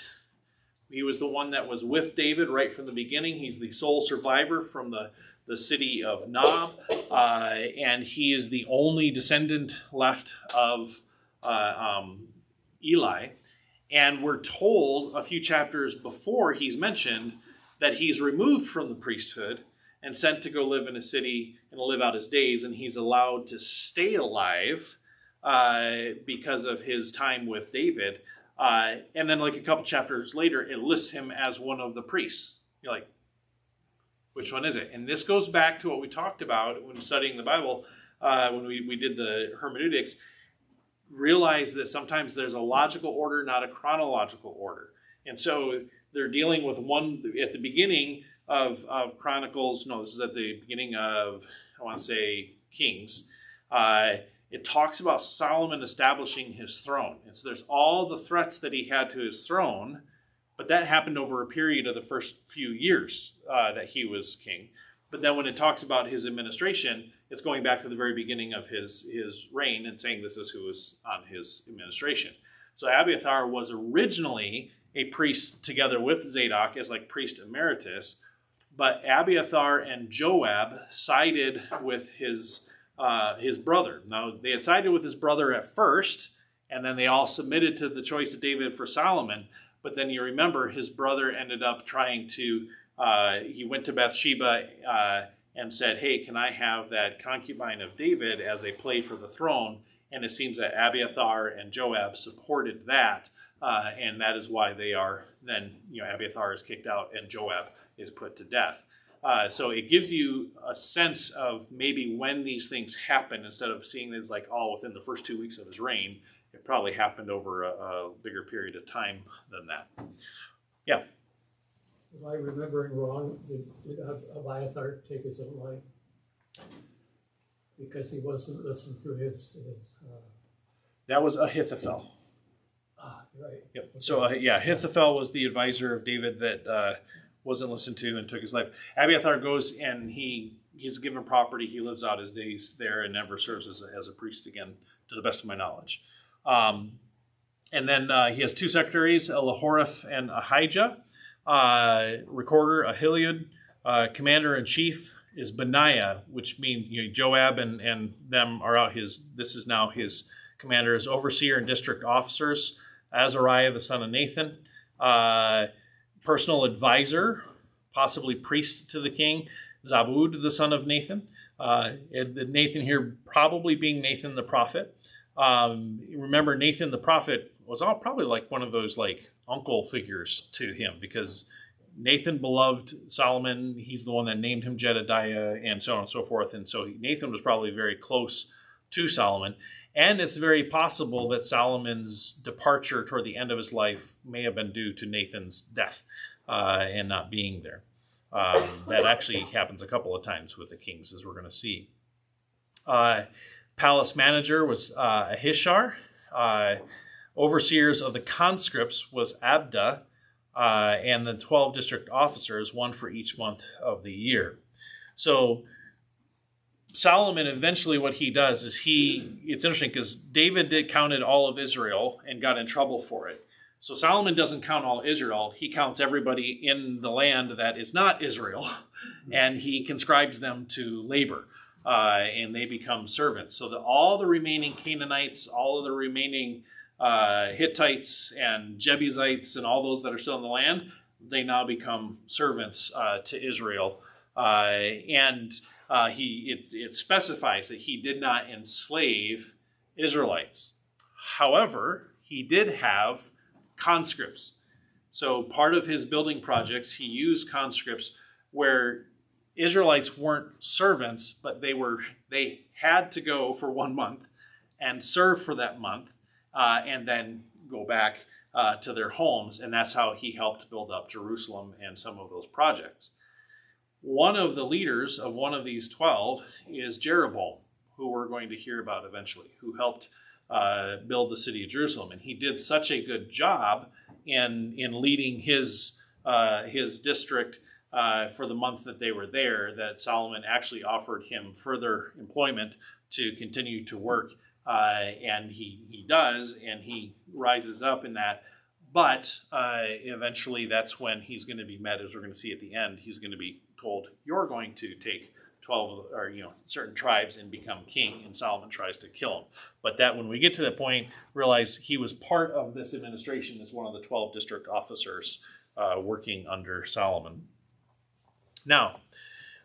He was the one that was with David right from the beginning. He's the sole survivor from the city of Nob, and he is the only descendant left of Eli. And we're told a few chapters before he's mentioned that he's removed from the priesthood and sent to go live in a city and live out his days, and he's allowed to stay alive because of his time with David. And then like a couple chapters later, it lists him as one of the priests. You're like, which one is it? And this goes back to what we talked about when studying the Bible, when we did the hermeneutics. Realize that sometimes there's a logical order, not a chronological order. And so they're dealing with one at the beginning of Chronicles. No, this is at the beginning of, I want to say, Kings. It talks about Solomon establishing his throne. And so there's all the threats that he had to his throne, but that happened over a period of the first few years that he was king. But then when it talks about his administration, it's going back to the very beginning of his reign and saying this is who was on his administration. So Abiathar was originally a priest together with Zadok as like priest emeritus, but Abiathar and Joab sided with his brother. Now, they had sided with his brother at first, and then they all submitted to the choice of David for Solomon. But then you remember his brother ended up trying to, he went to Bathsheba and said, hey, can I have that concubine of David as a play for the throne? And it seems that Abiathar and Joab supported that, and that is why they are then, Abiathar is kicked out and Joab is put to death. So it gives you a sense of maybe when these things happen, instead of seeing it as like all within the first 2 weeks of his reign. It probably happened over a bigger period of time than that. Yeah. Am I remembering wrong? Did Abiathar take his own life? Because he wasn't listening to his That was Ahithophel. Right. Yep. Okay. So, Ahithophel was the advisor of David that wasn't listened to and took his life. Abiathar goes and he's given property. He lives out his days there and never serves as a priest again, to the best of my knowledge. And then he has two secretaries, Elahoreth and Ahijah. Recorder Ahiliud. Commander-in-chief is Benaiah, which means Joab and them are out. This is now his commander. His overseer and district officers, Azariah the son of Nathan. Personal advisor, possibly priest to the king, Zabud the son of Nathan. Nathan here probably being Nathan the prophet. Remember, Nathan the prophet was probably like one of those like uncle figures to him, because Nathan beloved Solomon. He's the one that named him Jedediah and so on and so forth. And so Nathan was probably very close to Solomon. And it's very possible that Solomon's departure toward the end of his life may have been due to Nathan's death and not being there. That actually happens a couple of times with the kings, as we're going to see. Palace manager was Ahishar. Overseers of the conscripts was Abda, and the 12 district officers, one for each month of the year. So Solomon, eventually what he does is it's interesting because David counted all of Israel and got in trouble for it. So Solomon doesn't count all Israel. He counts everybody in the land that is not Israel, and he conscribes them to labor. And they become servants. So that all the remaining Canaanites, all of the remaining Hittites and Jebusites and all those that are still in the land, they now become servants to Israel. It specifies that he did not enslave Israelites. However, he did have conscripts. So part of his building projects, he used conscripts where Israelites weren't servants, but they had to go for 1 month and serve for that month and then go back to their homes. And that's how he helped build up Jerusalem and some of those projects. One of the leaders of one of these 12 is Jeroboam, who we're going to hear about eventually, who helped build the city of Jerusalem. And he did such a good job in leading his district for the month that they were there that Solomon actually offered him further employment to continue to work. And he does, and he rises up in that. But eventually that's when he's going to be met, as we're going to see at the end. He's going to be told, you're going to take 12 or certain tribes and become king, and Solomon tries to kill him. But that when we get to that point, realize he was part of this administration as one of the 12 district officers working under Solomon. Now,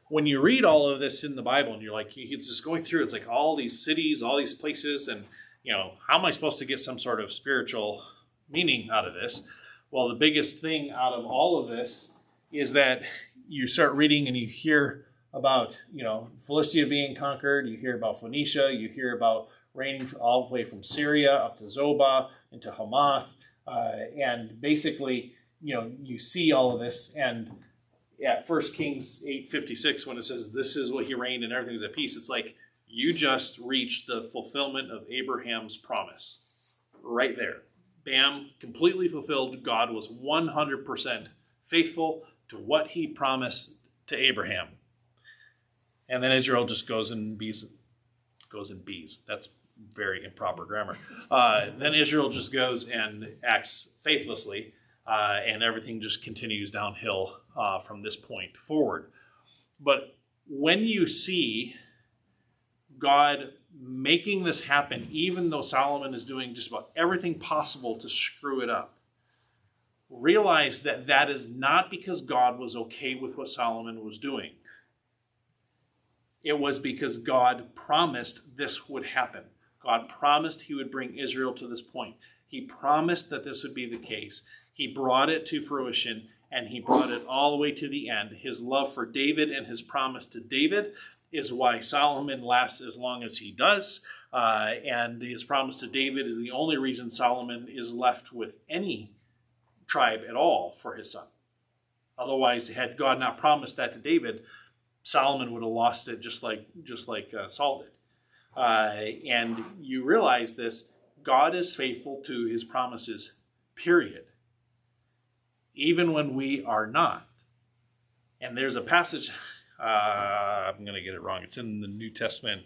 when you read all of this in the Bible and you're like, it's just going through, it's like all these cities, all these places, and how am I supposed to get some sort of spiritual meaning out of this? Well, the biggest thing out of all of this is that you start reading and you hear about, Philistia being conquered. You hear about Phoenicia. You hear about reigning all the way from Syria up to Zobah into Hamath. And basically, you see all of this. And at 1 Kings 8:56, when it says, this is what he reigned and everything's at peace, it's like you just reached the fulfillment of Abraham's promise. Right there. Bam, completely fulfilled. God was 100% faithful to what he promised to Abraham. And then Israel just goes and bees. That's very improper grammar. Then Israel just goes and acts faithlessly, and everything just continues downhill from this point forward. But when you see God making this happen, even though Solomon is doing just about everything possible to screw it up, realize that that is not because God was okay with what Solomon was doing. It was because God promised this would happen. God promised he would bring Israel to this point. He promised that this would be the case. He brought it to fruition, and he brought it all the way to the end. His love for David and his promise to David is why Solomon lasts as long as he does. And his promise to David is the only reason Solomon is left with any tribe at all for his son. Otherwise, had God not promised that to David, Solomon would have lost it just like Saul did. And you realize this, God is faithful to his promises, period. Even when we are not. And there's a passage, I'm going to get it wrong, it's in the New Testament,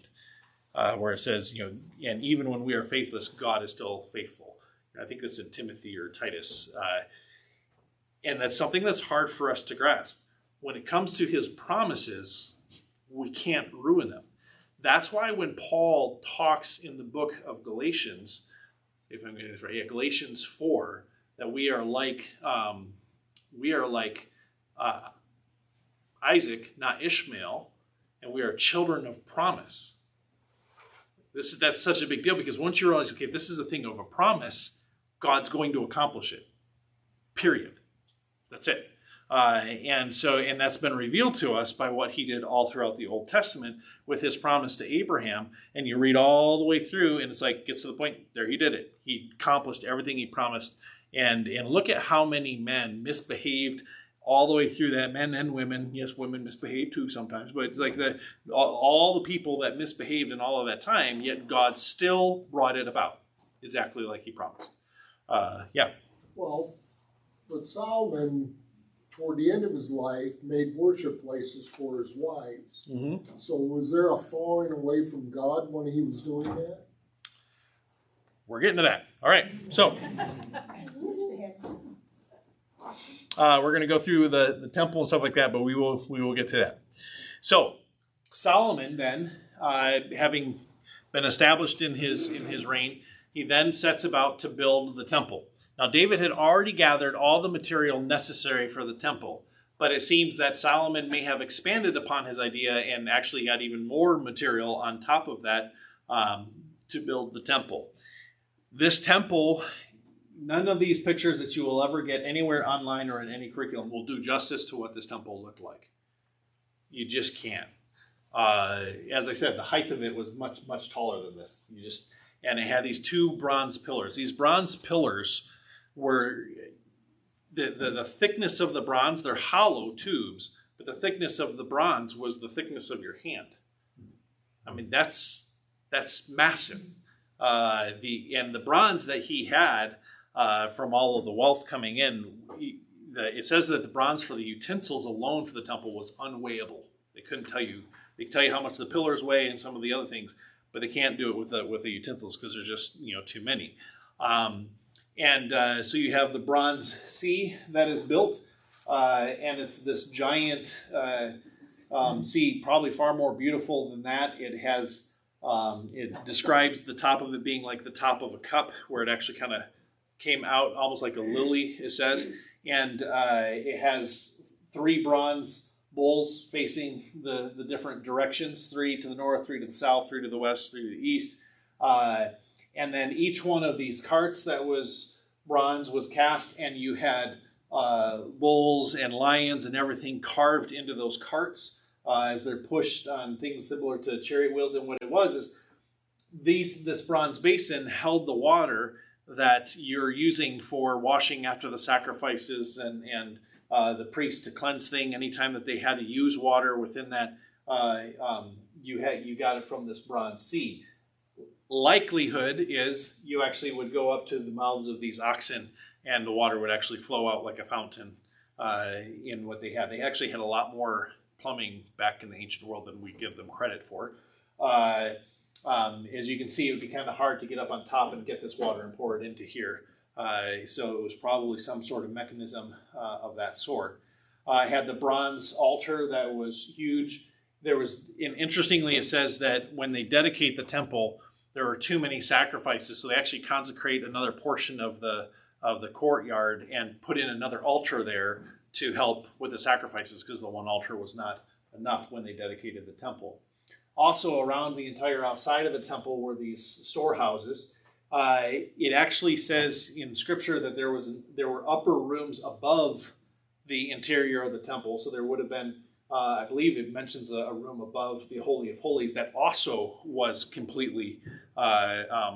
where it says, and even when we are faithless, God is still faithful. I think that's in Timothy or Titus. And that's something that's hard for us to grasp. When it comes to his promises, we can't ruin them. That's why when Paul talks in the book of Galatians, if I'm getting this right, Galatians 4, that we are like Isaac, not Ishmael, and we are children of promise. That's such a big deal, because once you realize, okay, this is a thing of a promise, God's going to accomplish it. Period. That's it. And that's been revealed to us by what he did all throughout the Old Testament with his promise to Abraham. And you read all the way through, and it's like, gets to the point, there he did it. He accomplished everything he promised. And look at how many men misbehaved all the way through that, men and women. Yes, women misbehave too sometimes, but it's like all the people that misbehaved in all of that time, yet God still brought it about exactly like he promised. Yeah. Well, but Solomon, toward the end of his life, made worship places for his wives. Mm-hmm. So was there a falling away from God when he was doing that? We're getting to that. All right. So we're going to go through the temple and stuff like that, but we will get to that. So Solomon then, having been established in his reign, he then sets about to build the temple. Now, David had already gathered all the material necessary for the temple, but it seems that Solomon may have expanded upon his idea and actually got even more material on top of that to build the temple. This temple, none of these pictures that you will ever get anywhere online or in any curriculum will do justice to what this temple looked like. You just can't. As I said, the height of it was much, much taller than this. And it had these two bronze pillars. These bronze pillars were the thickness of the bronze. They're hollow tubes, but the thickness of the bronze was the thickness of your hand. I mean, that's That's massive. The bronze that he had from all of the wealth coming in, it says that the bronze for the utensils alone for the temple was unweighable. They couldn't tell you. They can tell you how much the pillars weigh and some of the other things, but they can't do it with the utensils because there's just too many. So you have the bronze sea that is built, and it's this giant sea, probably far more beautiful than that. It has it describes the top of it being like the top of a cup, where it actually kind of came out almost like a lily, it says, and it has 3 bronze bowls facing the different directions, 3 to the north, 3 to the south, 3 to the west, 3 to the east. And then each one of these carts that was bronze was cast, and you had bulls and lions and everything carved into those carts as they're pushed on things similar to chariot wheels. And what it was is this bronze basin held the water that you're using for washing after the sacrifices and the priest to cleanse thing. Anytime that they had to use water within that, you got it from this bronze sea. Likelihood is you actually would go up to the mouths of these oxen and the water would actually flow out like a fountain in what they had. They actually had a lot more plumbing back in the ancient world than we give them credit for. As you can see, it would be kind of hard to get up on top and get this water and pour it into here. So it was probably some sort of mechanism of that sort. I had the bronze altar that was huge. Interestingly, it says that when they dedicate the temple, there were too many sacrifices, so they actually consecrate another portion of the courtyard and put in another altar there to help with the sacrifices, because the one altar was not enough when they dedicated the temple. Also, around the entire outside of the temple were these storehouses. It actually says in Scripture that there were upper rooms above the interior of the temple, so there would have been, I believe it mentions a room above the Holy of Holies that also was completely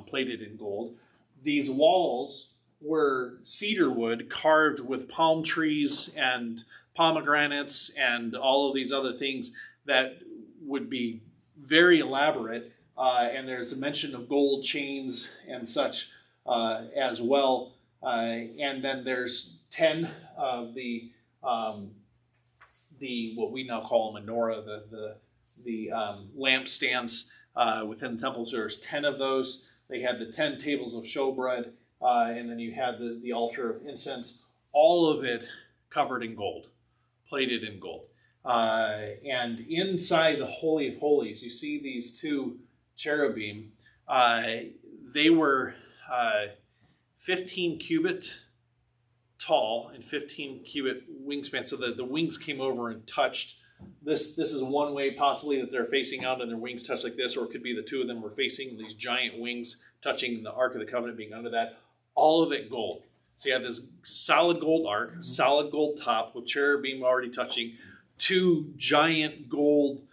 plated in gold. These walls were cedar wood carved with palm trees and pomegranates and all of these other things that would be very elaborate. And there's a mention of gold chains and such as well. And then there's 10 of the what we now call a menorah, the lampstands within the temples. There's 10 of those. They had the 10 tables of showbread, and then you had the altar of incense. All of it covered in gold, plated in gold. And inside the Holy of Holies, you see these 2 cherubim. They were 15 cubit tall and 15 cubit wingspan, so the wings came over and touched. This is one way possibly that they're facing out and their wings touch like this, or it could be the 2 of them were facing these giant wings touching the Ark of the Covenant being under that. All of it gold. So you have this solid gold ark, solid gold top with cherubim already touching, 2 giant gold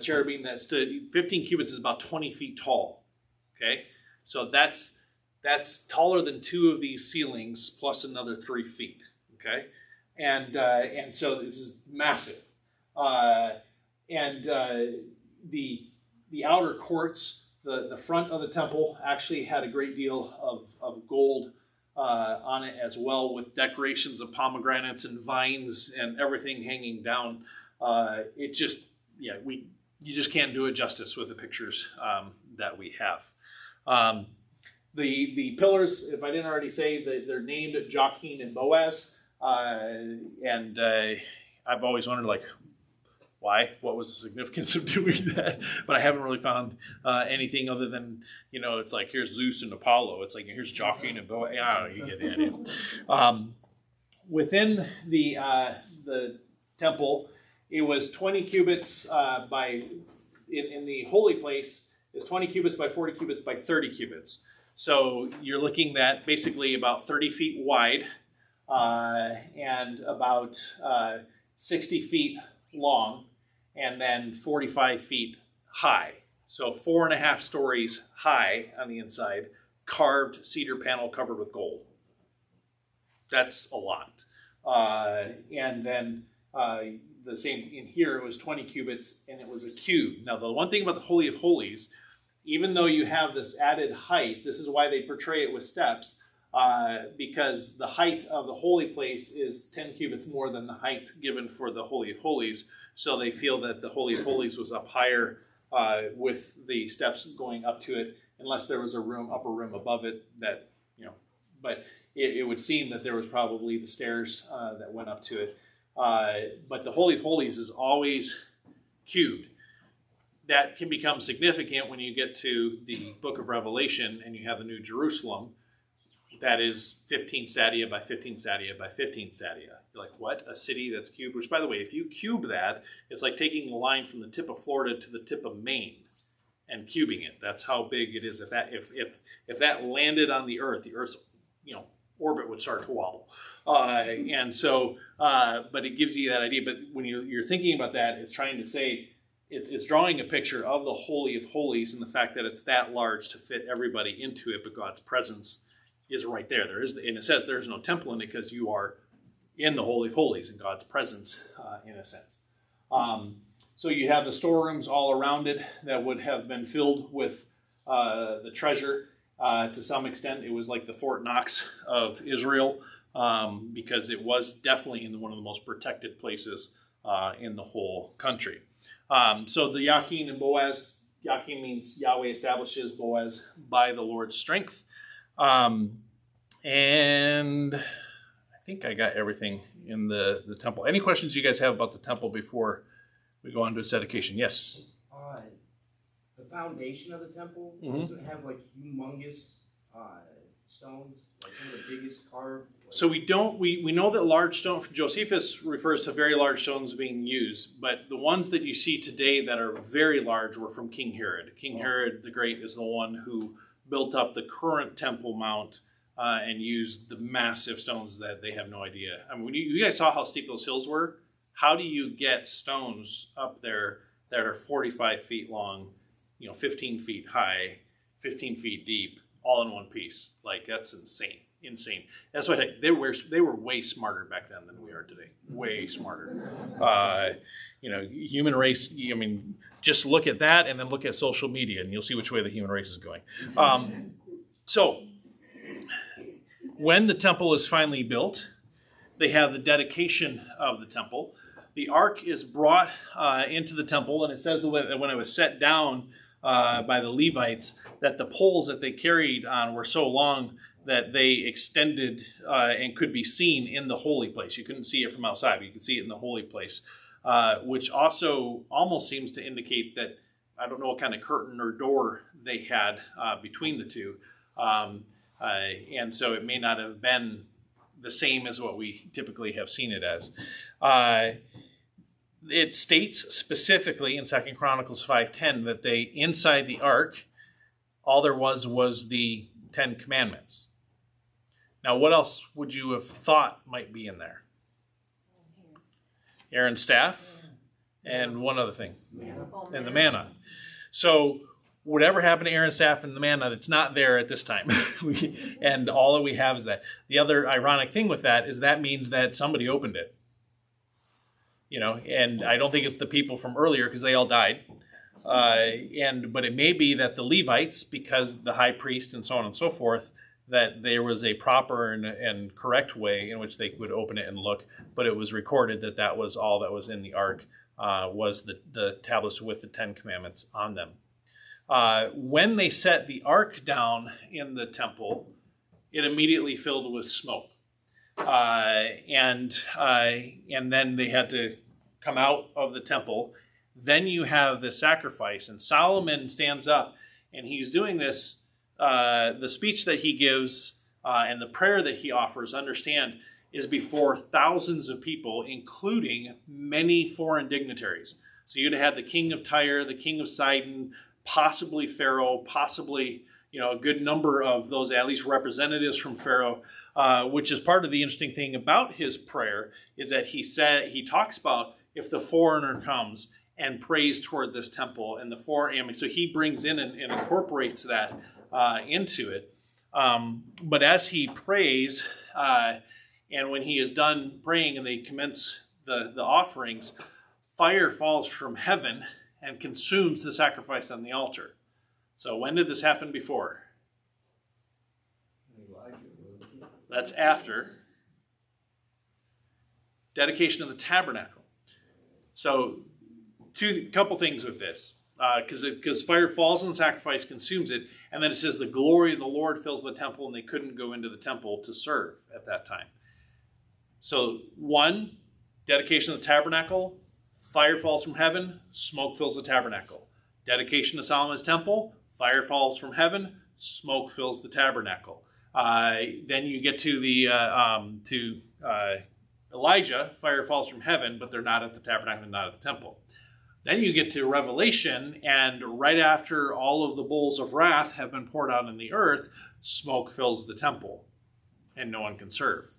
cherubim that stood. 15 cubits is about 20 feet tall. Okay, so that's taller than 2 of these ceilings plus another 3 feet. Okay, and so this is massive. The outer courts, the front of the temple actually had a great deal of gold on it as well, with decorations of pomegranates and vines and everything hanging down. You just can't do it justice with the pictures that we have. The pillars, if I didn't already say, they're named Jachin and Boaz, and I've always wondered, like, why? What was the significance of doing that? But I haven't really found anything other than, it's like, here's Zeus and Apollo. It's like, here's Jachin and Boaz. I don't know, you get the idea. Within the temple, it was 20 cubits in the holy place, it's 20 cubits by 40 cubits by 30 cubits. So you're looking at basically about 30 feet wide and about 60 feet long, and then 45 feet high. So 4.5 stories high on the inside, carved cedar panel covered with gold. That's a lot. And then the same in here, it was 20 cubits and it was a cube. Now, the one thing about the Holy of Holies even though you have this added height, this is why they portray it with steps, because the height of the holy place is 10 cubits more than the height given for the Holy of Holies. So they feel that the Holy of Holies was up higher with the steps going up to it, unless there was a upper room above it that, but it would seem that there was probably the stairs that went up to it. But the Holy of Holies is always cubed. That can become significant when you get to the book of Revelation and you have the New Jerusalem. That is 15 stadia by 15 stadia by 15 stadia. You're like, what? A city that's cubed? Which, by the way, if you cube that, it's like taking the line from the tip of Florida to the tip of Maine and cubing it. That's how big it is. If that landed on the Earth's orbit would start to wobble. And so, but it gives you that idea. But when you're thinking about that, it's trying to say, it's drawing a picture of the Holy of Holies and the fact that it's that large to fit everybody into it, but God's presence is right there. And it says there is no temple in it because you are in the Holy of Holies and God's presence, in a sense. So you have the storerooms all around it that would have been filled with the treasure. To some extent, it was like the Fort Knox of Israel, because it was definitely in one of the most protected places in the whole country. So the Yakin and Boaz, Yakin means Yahweh establishes, Boaz by the Lord's strength. And I think I got everything in the temple. Any questions you guys have about the temple before we go on to its dedication? Yes? The foundation of the temple doesn't have like humongous stones, like some of the biggest carved. So we know that large stones, Josephus refers to very large stones being used, but the ones that you see today that are very large were from King Herod. King Herod the Great is the one who built up the current Temple Mount and used the massive stones that they have no idea. I mean, when you guys saw how steep those hills were, how do you get stones up there that are 45 feet long, 15 feet high, 15 feet deep, all in one piece? Like, that's insane. That's why they were way smarter back then than we are today. Way smarter. Human race, just look at that and then look at social media and you'll see which way the human race is going. So when the temple is finally built, they have the dedication of the temple. The ark is brought into the temple, and it says that when it was set down by the Levites, that the poles that they carried on were so long that they extended and could be seen in the holy place. You couldn't see it from outside, but you could see it in the holy place, which also almost seems to indicate that, I don't know what kind of curtain or door they had between the two. And so it may not have been the same as what we typically have seen it as. It states specifically in 2 Chronicles 5:10 that they, inside the ark, all there was the 10 commandments. Now, what else would you have thought might be in there? Aaron's staff and one other thing. And the manna. So whatever happened to Aaron's staff and the manna, it's not there at this time. And all that we have is that. The other ironic thing with that is that means that somebody opened it. And I don't think it's the people from earlier because they all died. But it may be that the Levites, because the high priest and so on and so forth, that there was a proper and correct way in which they would open it and look. But it was recorded that was all that was in the ark, was the tablets with the 10 commandments on them. When they set the ark down in the temple, it immediately filled with smoke. And then they had to come out of the temple. Then you have the sacrifice, and Solomon stands up, and he's doing this, the speech that he gives and the prayer that he offers, understand, is before thousands of people, including many foreign dignitaries. So you'd have had the king of Tyre, the king of Sidon, possibly Pharaoh, possibly a good number of those, at least representatives from Pharaoh, which is part of the interesting thing about his prayer, is that he talks about if the foreigner comes and prays toward this temple, and so he brings in and incorporates that into it. But as he prays, and when he is done praying and they commence the offerings, fire falls from heaven and consumes the sacrifice on the altar. So when did this happen before? That's after dedication of the tabernacle. So couple things with this. Because fire falls on the sacrifice, consumes it, and then it says the glory of the Lord fills the temple, and they couldn't go into the temple to serve at that time. So 1, dedication of the tabernacle, fire falls from heaven, smoke fills the tabernacle. Dedication of Solomon's temple, fire falls from heaven, smoke fills the tabernacle. Then you get to Elijah, fire falls from heaven, but they're not at the tabernacle and not at the temple. Then you get to Revelation, and right after all of the bowls of wrath have been poured out in the earth, smoke fills the temple, and no one can serve.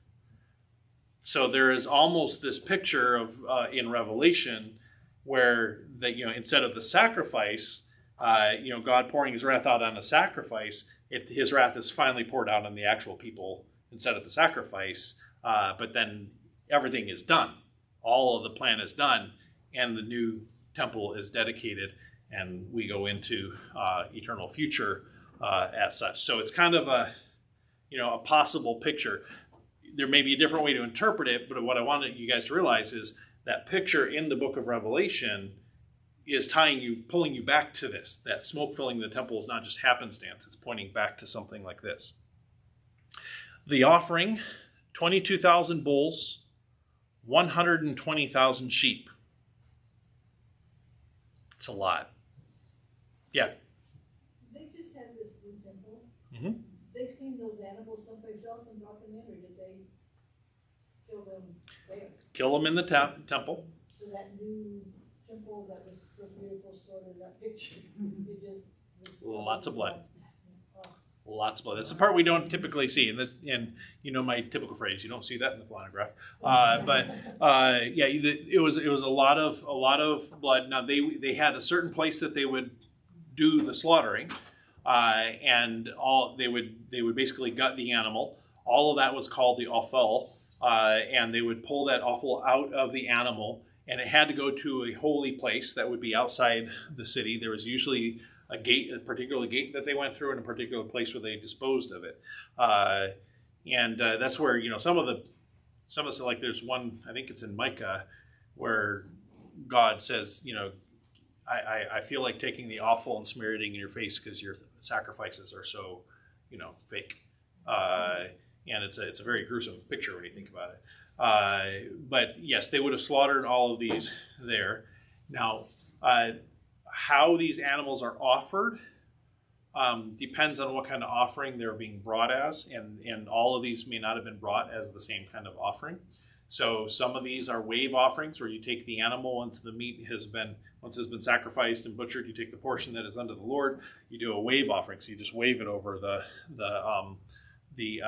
So there is almost this picture of in Revelation where instead of the sacrifice, God pouring His wrath out on a sacrifice, His wrath is finally poured out on the actual people instead of the sacrifice. But then everything is done, all of the plan is done, and the new temple is dedicated, and we go into eternal future as such. So it's kind of a possible picture. There may be a different way to interpret it, but what I wanted you guys to realize is that picture in the book of Revelation is pulling you back to this. That smoke filling the temple is not just happenstance. It's pointing back to something like this. The offering, 22,000 bulls, 120,000 sheep. It's a lot. Yeah. They just had this new temple. Mm-hmm. They cleaned those animals someplace else and brought them in, or did they kill them there? Kill them in the temple. So that new temple that was so beautiful, sort of that picture, it just was Lots of blood. Oh. Lots of blood. That's the part we don't typically see, and my typical phrase, you don't see that in the phonograph. It was a lot of blood. Now they had a certain place that they would do the slaughtering, and they would basically gut the animal. All of that was called the offal, and they would pull that offal out of the animal, and it had to go to a holy place that would be outside the city. There was usually a particular gate that they went through, in a particular place where they disposed of it. That's where, some of the, like there's one, I think it's in Micah, where God says, I feel like taking the offal and smearing it in your face because your sacrifices are so, fake. And it's a very gruesome picture when you think about it. But yes, they would have slaughtered all of these there. Now, how these animals are offered depends on what kind of offering they're being brought as, and all of these may not have been brought as the same kind of offering. So some of these are wave offerings, where you take the animal once it's been sacrificed and butchered, you take the portion that is unto the Lord, you do a wave offering, so you just wave it over the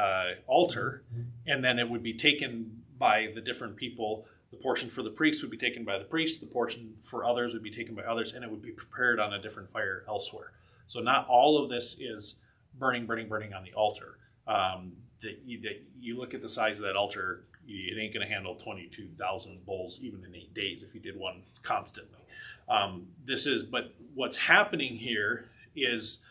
altar, and then it would be taken by the different people. The portion for the priest would be taken by the priest, the portion for others would be taken by others, and it would be prepared on a different fire elsewhere. So not all of this is burning on the altar. That you look at the size of that altar, it ain't going to handle 22,000 bulls even in 8 days if you did one constantly. But what's happening here is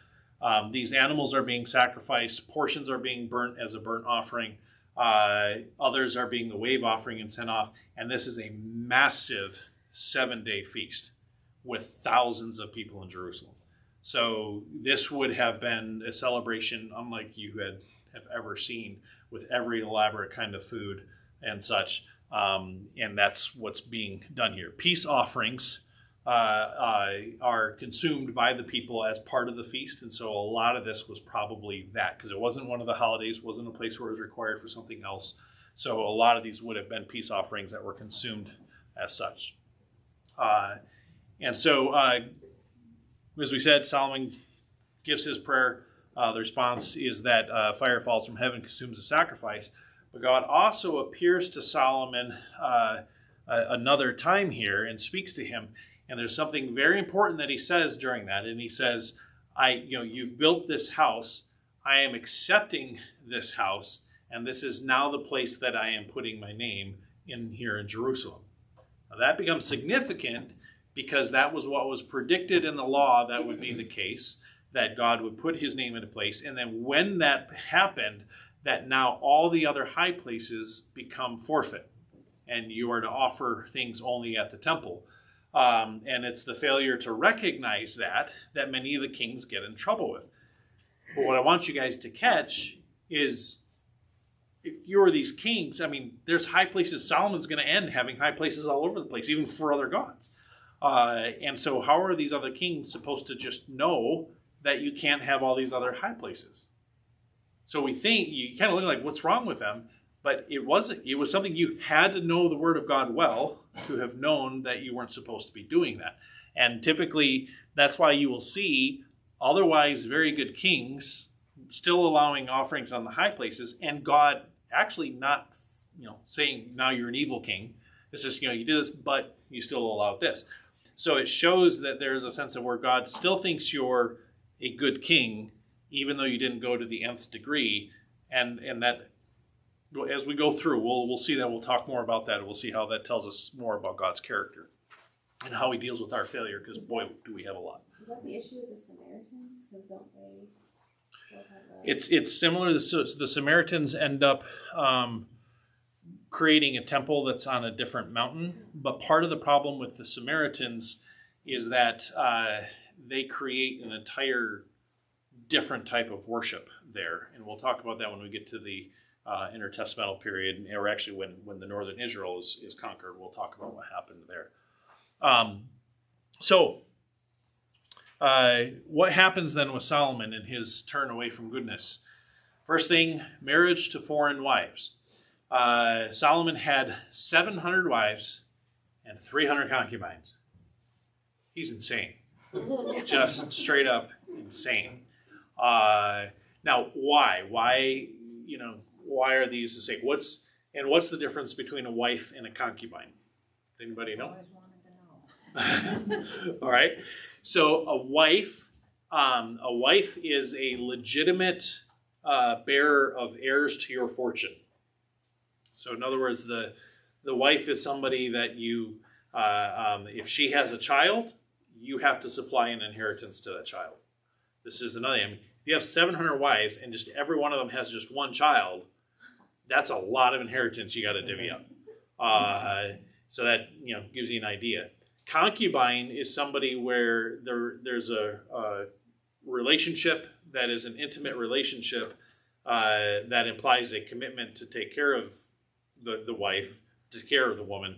these animals are being sacrificed, portions are being burnt as a burnt offering, others are being the wave offering and sent off, and this is a massive 7-day feast with thousands of people in Jerusalem. So this would have been a celebration unlike you have ever seen, with every elaborate kind of food and such, and that's what's being done here. Peace offerings are consumed by the people as part of the feast, and so a lot of this was probably that, because it wasn't one of the holidays, wasn't a place where it was required for something else. So a lot of these would have been peace offerings that were consumed as such. As we said, Solomon gives his prayer. The response is that fire falls from heaven, consumes the sacrifice. But God also appears to Solomon another time here and speaks to him. And there's something very important that he says during that. And he says, you've built this house. I am accepting this house. And this is now the place that I am putting my name in here in Jerusalem. Now that becomes significant because that was what was predicted in the law that would be the case. that God would put his name into place. And then when that happened, that now all the other high places become forfeit. And you are to offer things only at the temple. And it's the failure to recognize that many of the kings get in trouble with. But what I want you guys to catch is, if you're these kings, I mean, there's high places. Solomon's going to end having high places all over the place, even for other gods. And so how are these other kings supposed to just know that you can't have all these other high places? So we think, you kind of look like, what's wrong with them? But it wasn't. It was something you had to know the Word of God well to have known that you weren't supposed to be doing that. And typically, that's why you will see otherwise very good kings still allowing offerings on the high places, and God actually not, saying, now you're an evil king. It's just, you did this, but you still allowed this. So it shows that there is a sense of where God still thinks you're a good king, even though you didn't go to the nth degree. And that, as we go through, we'll see that. We'll talk more about that. We'll see how that tells us more about God's character and how he deals with our failure, because boy, do we have a lot. Is that the issue with the Samaritans? Because don't they still have that? It's similar. The Samaritans end up creating a temple that's on a different mountain. But part of the problem with the Samaritans is that they create an entire different type of worship there. And we'll talk about that when we get to the intertestamental period, or actually when the northern Israel is conquered. We'll talk about what happened there. What happens then with Solomon and his turn away from goodness? First thing, marriage to foreign wives. Solomon had 700 wives and 300 concubines. He's insane. Just straight up insane. Now, why? Why are these the same? What's the difference between a wife and a concubine? Does anybody know? Always wanted to know. All right. So a wife is a legitimate bearer of heirs to your fortune. So in other words, the wife is somebody that you, if she has a child, you have to supply an inheritance to that child. This is another. If you have 700 wives and just every one of them has just one child, that's a lot of inheritance you got to divvy up. So that gives you an idea. Concubine is somebody where there's a relationship that is an intimate relationship that implies a commitment to take care of the wife, to take care of the woman,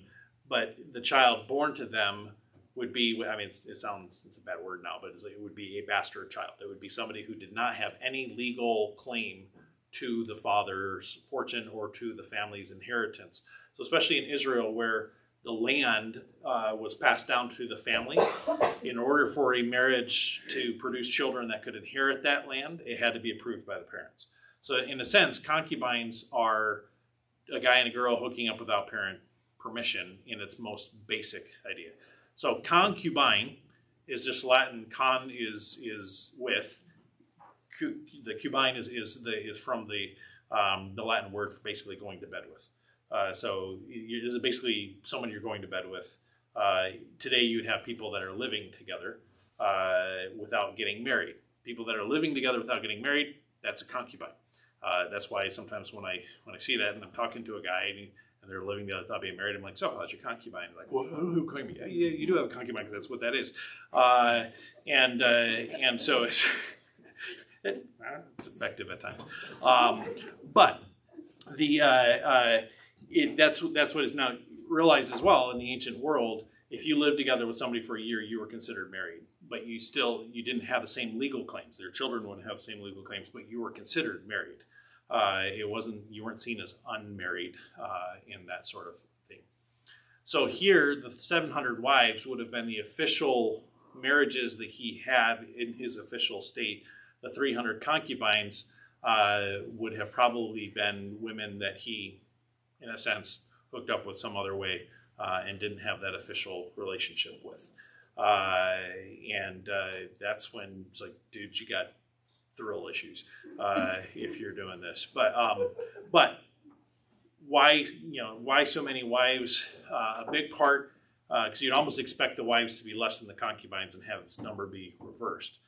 but the child born to them would be, it's a bad word now, but it would be a bastard child. It would be somebody who did not have any legal claim to the father's fortune or to the family's inheritance. So especially in Israel, where the land was passed down to the family, in order for a marriage to produce children that could inherit that land, it had to be approved by the parents. So in a sense, concubines are a guy and a girl hooking up without parent permission in its most basic idea. So concubine is just Latin. Con is with. The cubine is from the Latin word for basically going to bed with. So this is basically someone you're going to bed with. Today you'd have people that are living together without getting married. People that are living together without getting married, that's a concubine. That's why sometimes when I see that and I'm talking to a guy and they're living together without being married, I'm like, so that's your concubine. I'm like, well, who claimed me? Yeah, you do have a concubine because that's what that is. And so it's effective at times. But that's what is now realized as well in the ancient world. If you lived together with somebody for a year, you were considered married, but you didn't have the same legal claims. Their children wouldn't have the same legal claims, but you were considered married. You weren't seen as unmarried in that sort of thing. So here, the 700 wives would have been the official marriages that he had in his official state. The 300 concubines would have probably been women that he, in a sense, hooked up with some other way and didn't have that official relationship with. That's when it's like, dude, you got thrill issues if you're doing this. But why so many wives? A big part, because you'd almost expect the wives to be less than the concubines and have this number be reversed.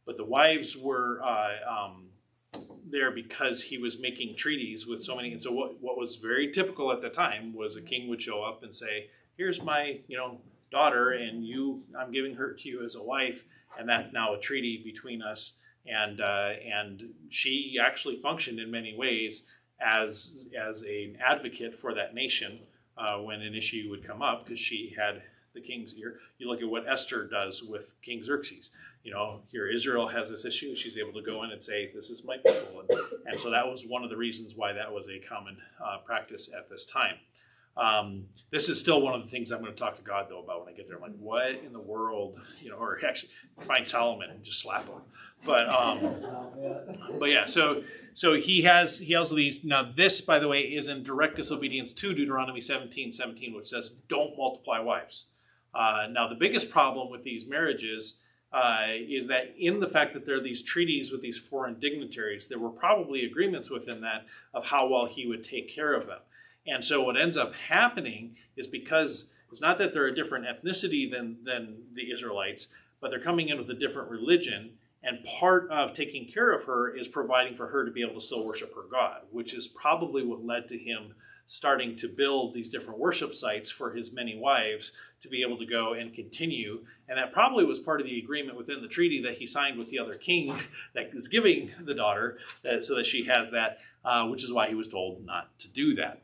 But the wives were there because he was making treaties with so many. And so what was very typical at the time was a king would show up and say, here's my daughter, and I'm giving her to you as a wife, and that's now a treaty between us. And she actually functioned in many ways as an advocate for that nation when an issue would come up, because she had the king's ear. You look at what Esther does with King Xerxes. Here Israel has this issue. She's able to go in and say, this is my people. And so that was one of the reasons why that was a common practice at this time. This is still one of the things I'm going to talk to God, though, about when I get there. I'm like, what in the world? Or actually find Solomon and just slap him. But yeah, so he has these. Now this, by the way, is in direct disobedience to Deuteronomy 17:17, which says, don't multiply wives. Now the biggest problem with these marriages is that in the fact that there are these treaties with these foreign dignitaries, there were probably agreements within that of how well he would take care of them. And so what ends up happening is, because it's not that they're a different ethnicity than the Israelites, but they're coming in with a different religion, and part of taking care of her is providing for her to be able to still worship her God, which is probably what led to him starting to build these different worship sites for his many wives to be able to go and continue. And that probably was part of the agreement within the treaty that he signed with the other king that is giving the daughter, so that she has that, which is why he was told not to do that.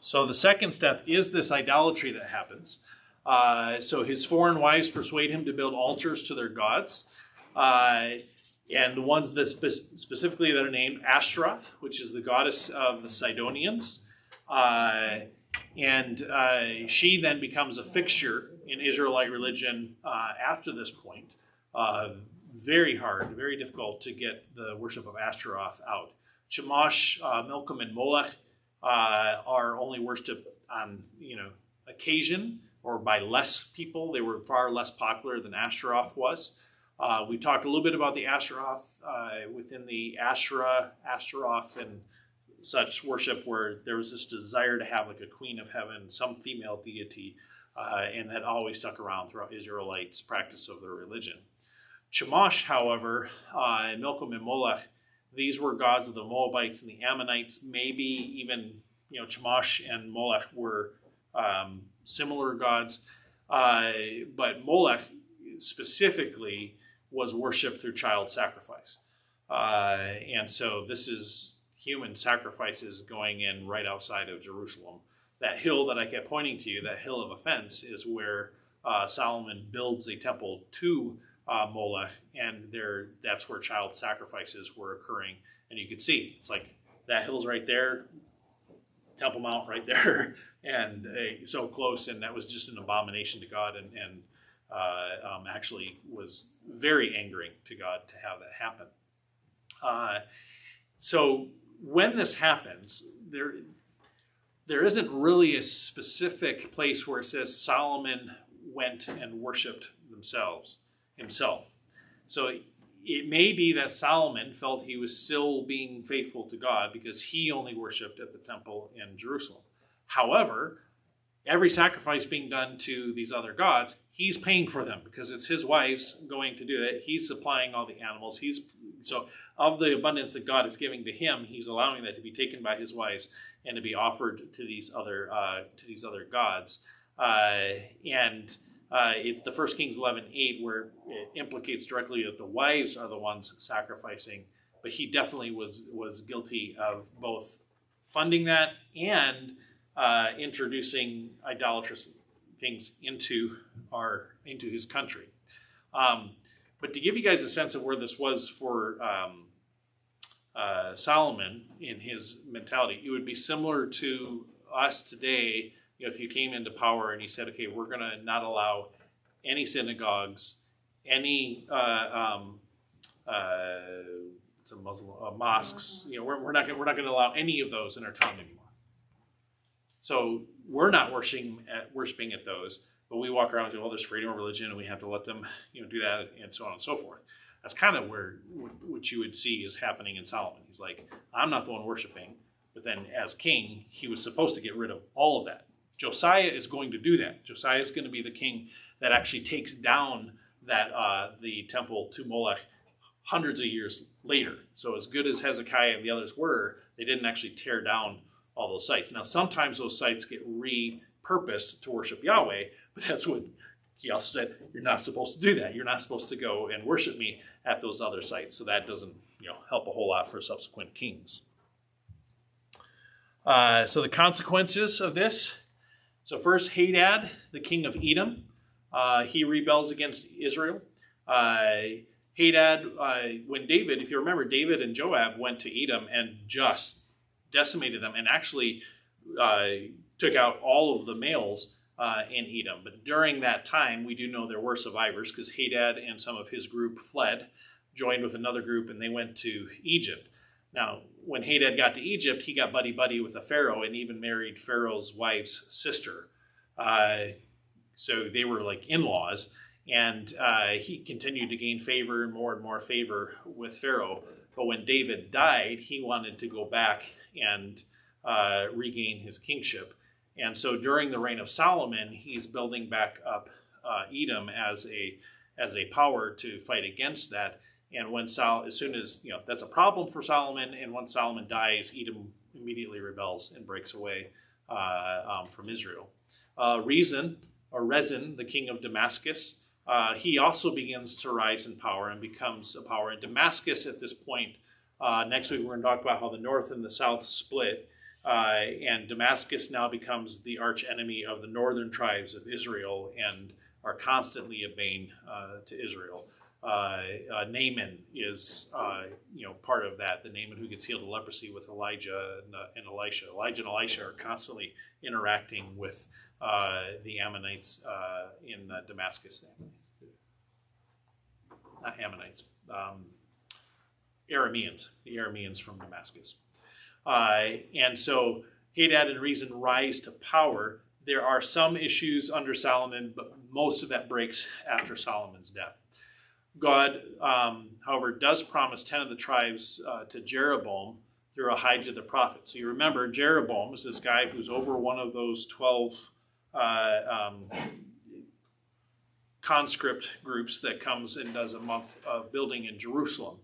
So the second step is this idolatry that happens. So his foreign wives persuade him to build altars to their gods. And the ones that specifically that are named Ashtaroth, which is the goddess of the Sidonians. And she then becomes a fixture in Israelite religion after this point. Very hard, very difficult to get the worship of Ashtaroth out. Chemosh, Milcom, and Molech are only worshipped on occasion or by less people. They were far less popular than Ashtaroth was. We talked a little bit about the Ashtaroth within the Ashtaroth and such worship, where there was this desire to have like a queen of heaven, some female deity, and that always stuck around throughout Israelites' practice of their religion. Chemosh, however, Milcom and Molech, these were gods of the Moabites and the Ammonites. Maybe even, Chemosh and Molech were similar gods. But Molech specifically was worshipped through child sacrifice. And so this is human sacrifices going in right outside of Jerusalem. That hill that I kept pointing to you, that hill of offense, is where Solomon builds a temple to Molech, and that's where child sacrifices were occurring. And you could see, it's like that hill's right there, Temple Mount right there, and so close, and that was just an abomination to God, and actually was very angering to God to have that happen. So when this happens, there isn't really a specific place where it says Solomon went and worshipped himself. So it may be that Solomon felt he was still being faithful to God because he only worshipped at the temple in Jerusalem. However, every sacrifice being done to these other gods, he's paying for them because it's his wives going to do it. He's supplying all the animals. So of the abundance that God is giving to him, he's allowing that to be taken by his wives and to be offered to these other gods. It's the 1 Kings 11:8 where it implicates directly that the wives are the ones sacrificing, but he definitely was guilty of both funding that and introducing idolatrous things into his country. But to give you guys a sense of where this was for Solomon in his mentality, it would be similar to us today. If you came into power and you said, okay, we're going to not allow any synagogues, any mosques, we're not going to allow any of those in our town anymore. So we're not worshiping at those, but we walk around and say, well, there's freedom of religion and we have to let them do that, and so on and so forth. That's kind of what you would see is happening in Solomon. He's like, I'm not the one worshiping, but then as king, he was supposed to get rid of all of that. Josiah is going to do that. Josiah is going to be the king that actually takes down the temple to Molech hundreds of years later. So as good as Hezekiah and the others were, they didn't actually tear down all those sites. Now, sometimes those sites get repurposed to worship Yahweh, but that's what he also said, you're not supposed to do that. You're not supposed to go and worship me at those other sites. So that doesn't help a whole lot for subsequent kings. So the consequences of this. So first, Hadad, the king of Edom, he rebels against Israel. Hadad, when David, if you remember, David and Joab went to Edom and just decimated them and actually took out all of the males in Edom. But during that time, we do know there were survivors because Hadad and some of his group fled, joined with another group, and they went to Egypt. Now, when Hadad got to Egypt, he got buddy-buddy with the Pharaoh and even married Pharaoh's wife's sister. So they were like in-laws, and he continued to gain favor and more favor with Pharaoh. But when David died, he wanted to go back and regain his kingship. And so during the reign of Solomon, he's building back up Edom as a power to fight against that. And when as soon as that's a problem for Solomon, and when Solomon dies, Edom immediately rebels and breaks away from Israel. Rezin, the king of Damascus, he also begins to rise in power and becomes a power. And Damascus at this point, next week we're going to talk about how the north and the south split. And Damascus now becomes the arch enemy of the northern tribes of Israel and are constantly a bane to Israel. Naaman is part of that. The Naaman who gets healed of leprosy with Elijah and Elisha. Elijah and Elisha are constantly interacting with the Ammonites in Damascus. Not Ammonites. Arameans. The Arameans from Damascus. And so Hadad and Rezin rise to power. There are some issues under Solomon, but most of that breaks after Solomon's death. God, however, does promise 10 of the tribes to Jeroboam through Ahijah the prophet. So you remember, Jeroboam is this guy who's over one of those 12 conscript groups that comes and does a month of building in Jerusalem.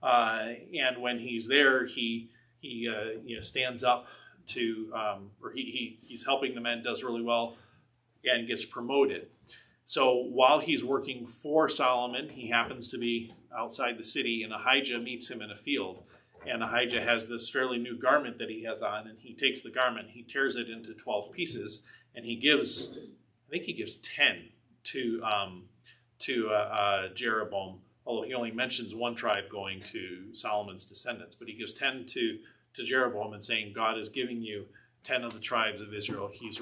And when he's there, he stands up to, or he's helping the men, does really well, and gets promoted. So while he's working for Solomon, he happens to be outside the city, and Ahijah meets him in a field. And Ahijah has this fairly new garment that he has on, and he takes the garment, he tears it into 12 pieces, and he gives 10 to Jeroboam, although he only mentions one tribe going to Solomon's descendants. But he gives 10 to Jeroboam and saying, God is giving you 10 of the tribes of Israel. He's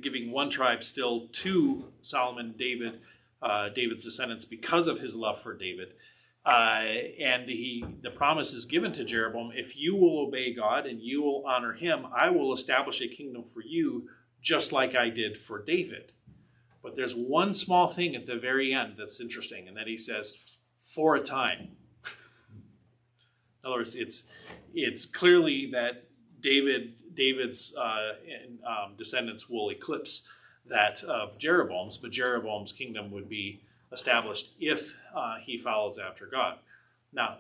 giving one tribe still to Solomon, David's descendants, because of his love for David. And the promise is given to Jeroboam: if you will obey God and you will honor him, I will establish a kingdom for you, just like I did for David. But there's one small thing at the very end that's interesting, and that he says, for a time. In other words, it's clearly that David's descendants will eclipse that of Jeroboam's, but Jeroboam's kingdom would be established if he follows after God. Now,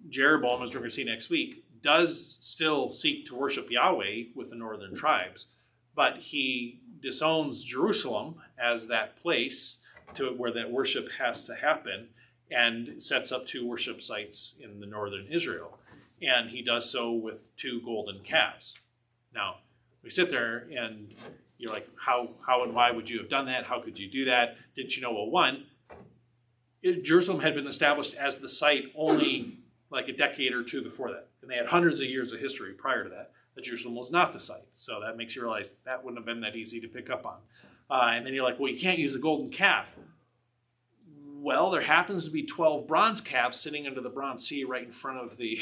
Jeroboam, as we're going to see next week, does still seek to worship Yahweh with the northern tribes, but he disowns Jerusalem as that place where that worship has to happen, and sets up 2 worship sites in the northern Israel. And he does so with 2 golden calves. Now, we sit there and you're like, how and why would you have done that? How could you do that? Didn't you know? Well, one, Jerusalem had been established as the site only like a decade or 2 before that. And they had hundreds of years of history prior to that Jerusalem was not the site. So that makes you realize that wouldn't have been that easy to pick up on. And then you're like, well, you can't use the golden calf. Well, there happens to be 12 bronze calves sitting under the bronze sea right in front of the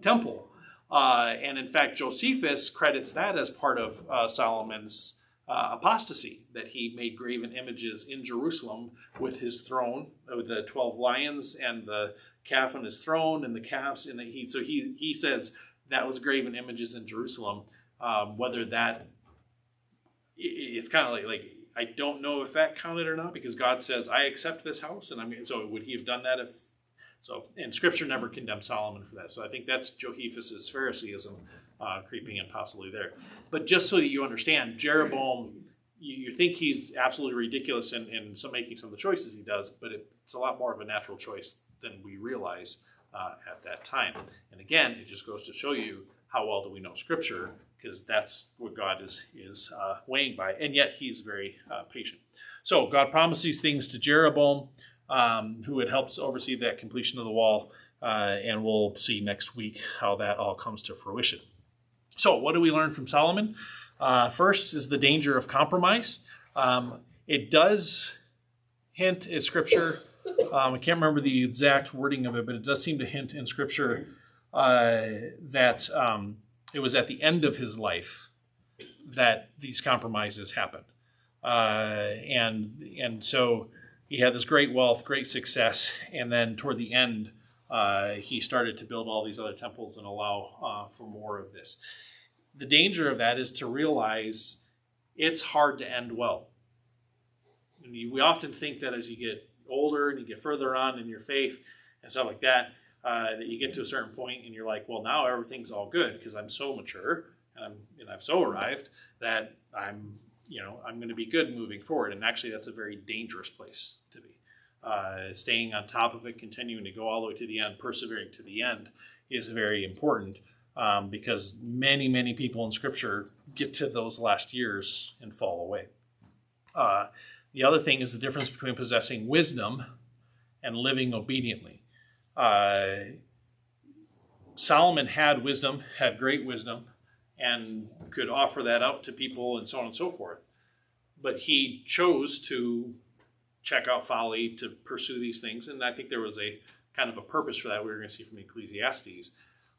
temple. And in fact, Josephus credits that as part of Solomon's apostasy, that he made graven images in Jerusalem with his throne, with the 12 lions and the calf on his throne and the calves. So he says that was graven images in Jerusalem. Whether that it's kind of like I don't know if that counted or not, because God says, I accept this house. And I mean, so would he have done that if, so, and scripture never condemned Solomon for that. So I think that's Josephus's Phariseeism creeping in possibly there. But just so that you understand, Jeroboam, you think he's absolutely ridiculous in making some of the choices he does, but it's a lot more of a natural choice than we realize at that time. And again, it just goes to show you how well do we know scripture, because that's what God is weighing by, and yet he's very patient. So God promised these things to Jeroboam, who had helped oversee that completion of the wall, and we'll see next week how that all comes to fruition. So what do we learn from Solomon? First is the danger of compromise. It does hint in Scripture, I can't remember the exact wording of it, but it does seem to hint in Scripture that it was at the end of his life that these compromises happened. And so he had this great wealth, great success, and then toward the end, he started to build all these other temples and allow for more of this. The danger of that is to realize it's hard to end well. And we often think that as you get older and you get further on in your faith and stuff like that, that you get to a certain point and you're like, well, now everything's all good because I'm so mature and I've so arrived that I'm going to be good moving forward. And actually, that's a very dangerous place to be. Staying on top of it, continuing to go all the way to the end, persevering to the end is very important, because many, many people in Scripture get to those last years and fall away. The other thing is the difference between possessing wisdom and living obediently. Solomon had wisdom, had great wisdom, and could offer that out to people and so on and so forth. But he chose to check out folly, to pursue these things. And I think there was a kind of a purpose for that we were going to see from Ecclesiastes.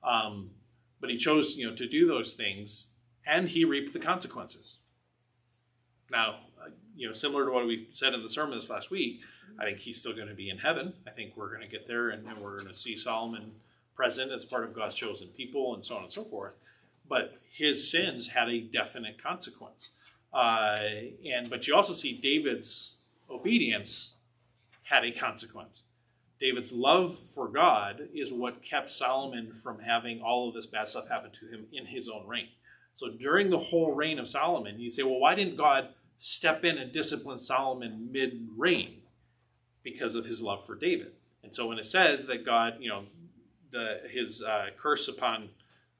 But he chose, to do those things, and he reaped the consequences. Now, similar to what we said in the sermon this last week, I think he's still going to be in heaven. I think we're going to get there, and we're going to see Solomon present as part of God's chosen people and so on and so forth. But his sins had a definite consequence. But you also see David's obedience had a consequence. David's love for God is what kept Solomon from having all of this bad stuff happen to him in his own reign. So during the whole reign of Solomon, you'd say, well, why didn't God step in and discipline Solomon mid-reign? Because of his love for David. And so when it says that God, his curse upon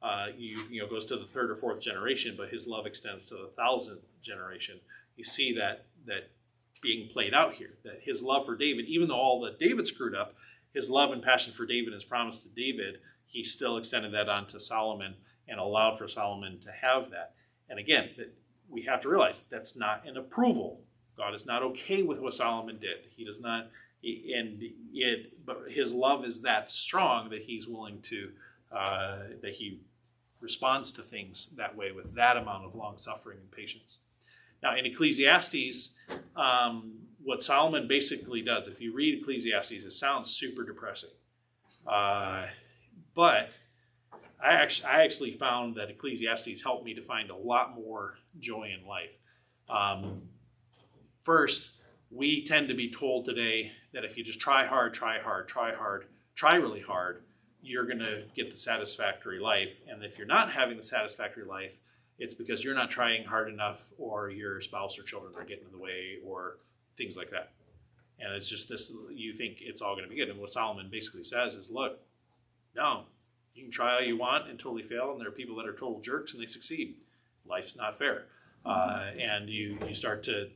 goes to the third or fourth generation, but his love extends to the 1,000th generation, you see that being played out here, that his love for David, even though all that David screwed up, his love and passion for David, his promise to David, he still extended that on to Solomon and allowed for Solomon to have that. And again, we have to realize that's not an approval. God is not okay with what Solomon did. He does not, but his love is that strong that he's willing to, that he responds to things that way with that amount of long suffering and patience. Now, in Ecclesiastes, what Solomon basically does, if you read Ecclesiastes, it sounds super depressing. But I actually found that Ecclesiastes helped me to find a lot more joy in life. First, we tend to be told today that if you just try really hard, you're going to get the satisfactory life. And if you're not having the satisfactory life, it's because you're not trying hard enough, or your spouse or children are getting in the way, or things like that. And it's just this, you think it's all going to be good. And what Solomon basically says is, look, no, you can try all you want and totally fail. And there are people that are total jerks and they succeed. Life's not fair. And you start to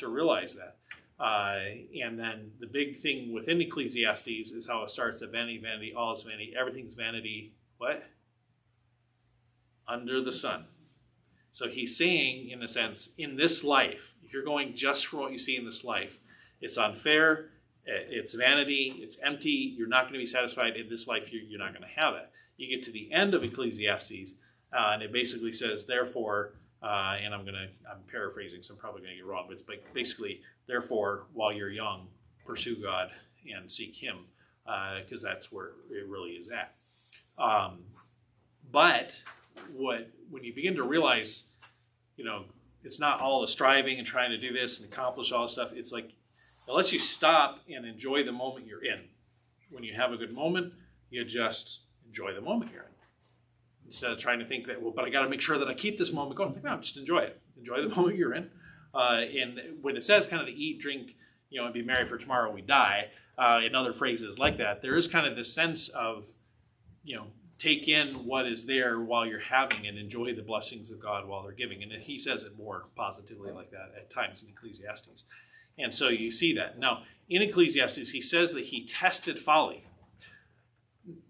realize that. And then the big thing within Ecclesiastes is how it starts that vanity, vanity, all is vanity, everything's vanity. What? Under the sun. So he's saying, in a sense, in this life, if you're going just for what you see in this life, it's unfair, it's vanity, it's empty, you're not going to be satisfied in this life, you're not going to have it. You get to the end of Ecclesiastes, and it basically says, therefore, and I'm paraphrasing, so I'm probably going to get it wrong, but it's basically, therefore, while you're young, pursue God and seek Him, because that's where it really is at. But when you begin to realize, it's not all the striving and trying to do this and accomplish all this stuff. It's like it lets you stop and enjoy the moment you're in. When you have a good moment, you just enjoy the moment you're in. Instead of trying to think that, well, but I got to make sure that I keep this moment going. It's like, no, just enjoy it. Enjoy the moment you're in. And when it says kind of the eat, drink, and be merry for tomorrow we die, in other phrases like that, there is kind of this sense of, take in what is there while you're having and enjoy the blessings of God while they're giving. And he says it more positively like that at times in Ecclesiastes. And so you see that. Now, in Ecclesiastes, he says that he tested folly.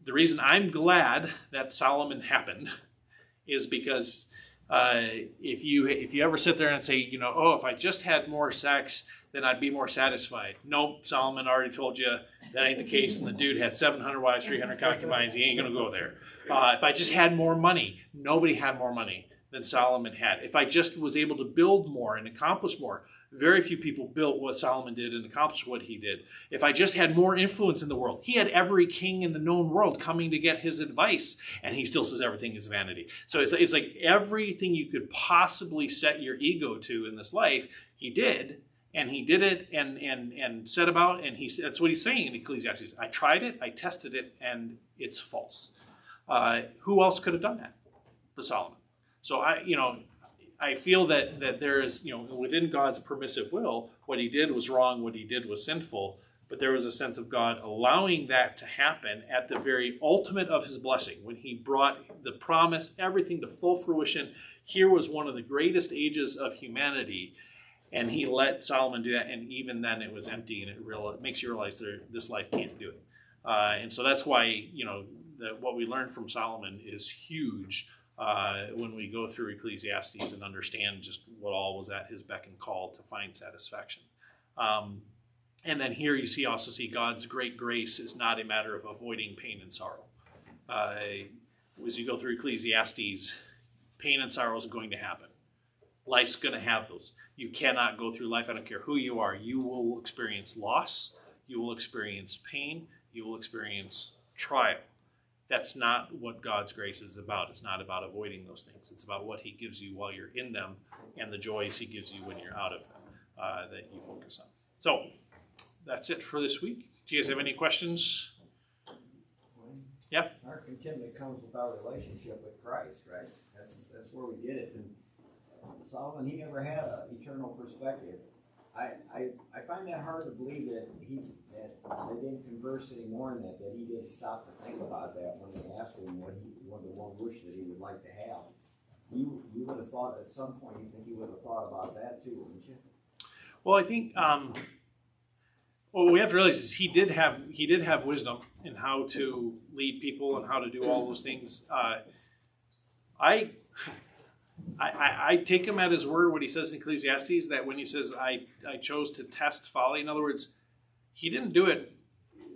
The reason I'm glad that Solomon happened is because if you ever sit there and say, if I just had more sex, then I'd be more satisfied. Nope, Solomon already told you that ain't the case, and the dude had 700 wives, 300 concubines. He ain't going to go there. If I just had more money, nobody had more money than Solomon had. If I just was able to build more and accomplish more, very few people built what Solomon did and accomplished what he did. If I just had more influence in the world, he had every king in the known world coming to get his advice, and he still says everything is vanity. So it's like everything you could possibly set your ego to in this life, he did. And he did it and set about, and that's what he's saying in Ecclesiastes. I tried it, I tested it, and it's false. Who else could have done that but Solomon? So I feel that there is, within God's permissive will, what he did was wrong, what he did was sinful, but there was a sense of God allowing that to happen at the very ultimate of his blessing. When he brought the promise, everything to full fruition, here was one of the greatest ages of humanity. And he let Solomon do that, and even then it was empty, and it makes you realize that this life can't do it. And so that's why, what we learn from Solomon is huge when we go through Ecclesiastes and understand just what all was at his beck and call to find satisfaction. And then here you also see God's great grace is not a matter of avoiding pain and sorrow. As you go through Ecclesiastes, pain and sorrow is going to happen. Life's going to have those. You cannot go through life. I don't care who you are. You will experience loss. You will experience pain. You will experience trial. That's not what God's grace is about. It's not about avoiding those things. It's about what he gives you while you're in them and the joys he gives you when you're out of them that you focus on. So that's it for this week. Do you guys have any questions? Yeah? Our contentment comes with our relationship with Christ, right? That's where we get it. And Solomon, he never had an eternal perspective. I find that hard to believe that they didn't converse anymore, and that he didn't stop to think about that when they asked him what the one wish that he would like to have. You would have thought at some point, you think he would have thought about that too, wouldn't you? Well, I think what we have to realize is he did have wisdom in how to lead people and how to do all those things. I take him at his word when he says in Ecclesiastes that when he says, I chose to test folly, in other words, he didn't do it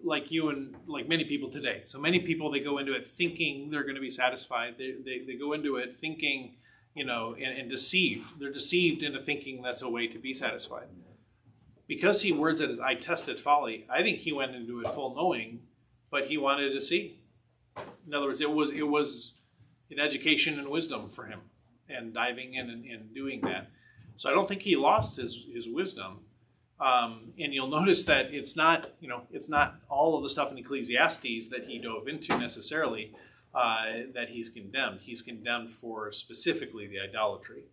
like you and like many people today. So many people, they go into it thinking they're going to be satisfied. They go into it thinking, and deceived. They're deceived into thinking that's a way to be satisfied. Because he words it as, I tested folly, I think he went into it full knowing, but he wanted to see. In other words, it was an education and wisdom for him. And diving in and doing that. So I don't think he lost his wisdom. And you'll notice that it's not all of the stuff in Ecclesiastes that he dove into necessarily that he's condemned. He's condemned for specifically the idolatry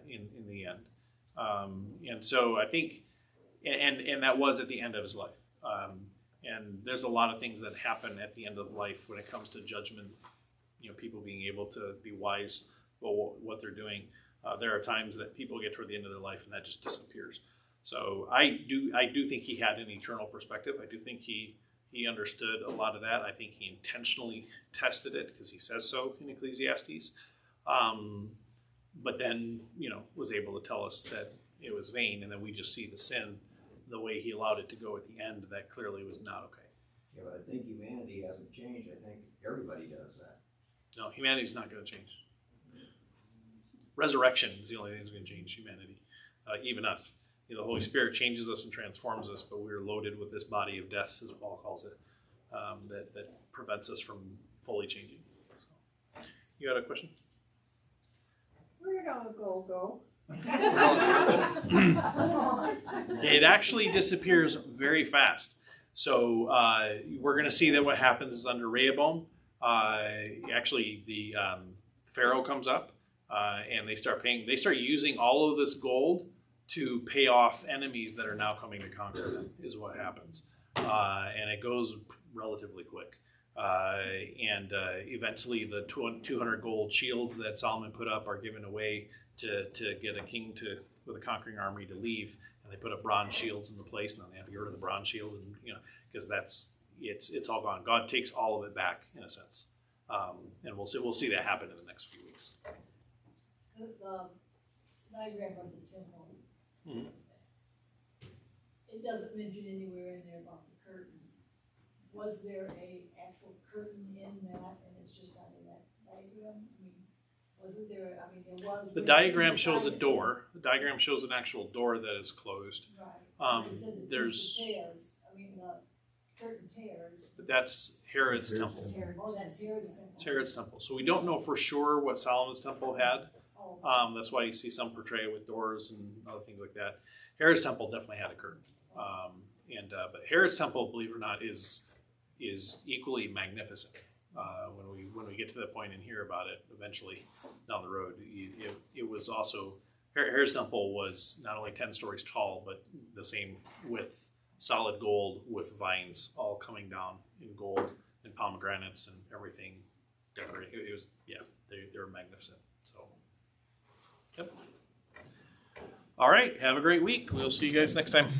in the end. And so I think, and that was at the end of his life. And there's a lot of things that happen at the end of life when it comes to judgment, people being able to be wise what they're doing. There are times that people get toward the end of their life and that just disappears. So I do think he had an eternal perspective. I do think he understood a lot of that. I think he intentionally tested it because he says so in Ecclesiastes. But then, was able to tell us that it was vain, and then we just see the sin, the way he allowed it to go at the end, that clearly was not okay. Yeah, but I think humanity hasn't changed. I think everybody does that. No, humanity's not going to change. Resurrection is the only thing that's going to change humanity, even us. The Holy Spirit changes us and transforms us, but we're loaded with this body of death, as Paul calls it, that prevents us from fully changing. So, you got a question? Where did all the gold go? It actually disappears very fast. So we're going to see that what happens is under Rehoboam, actually the Pharaoh comes up and they start using all of this gold to pay off enemies that are now coming to conquer them, is what happens. And it goes relatively quick. And eventually the 200 gold shields that Solomon put up are given away to get a king with a conquering army to leave. And they put up bronze shields in the place, and then they have to get rid of the bronze shield, and because it's all gone. God takes all of it back in a sense, and we'll see that happen in the next few weeks. The diagram of the temple. Mm-hmm. It doesn't mention anywhere in there about the curtain. Was there a actual curtain in that, and it's just not in that diagram? I mean, wasn't there? I mean, there was. The diagram shows a door. The diagram shows an actual door that is closed. Right. There's. Tears. I mean, the curtain tears. But that's Herod's temple. Oh, that's Herod's temple. It's Herod's temple. So we don't know for sure what Solomon's temple had. Oh. That's why you see some portray it with doors and other things like that. Herod's temple definitely had a curtain. But Herod's temple, believe it or not, is equally magnificent. When we get to the point and hear about it eventually down the road, it was also Herod's temple was not only 10 stories tall, but the same width, solid gold with vines all coming down in gold and pomegranates and everything decorated. It was they were magnificent. So, yep. All right, have a great week. We'll see you guys next time.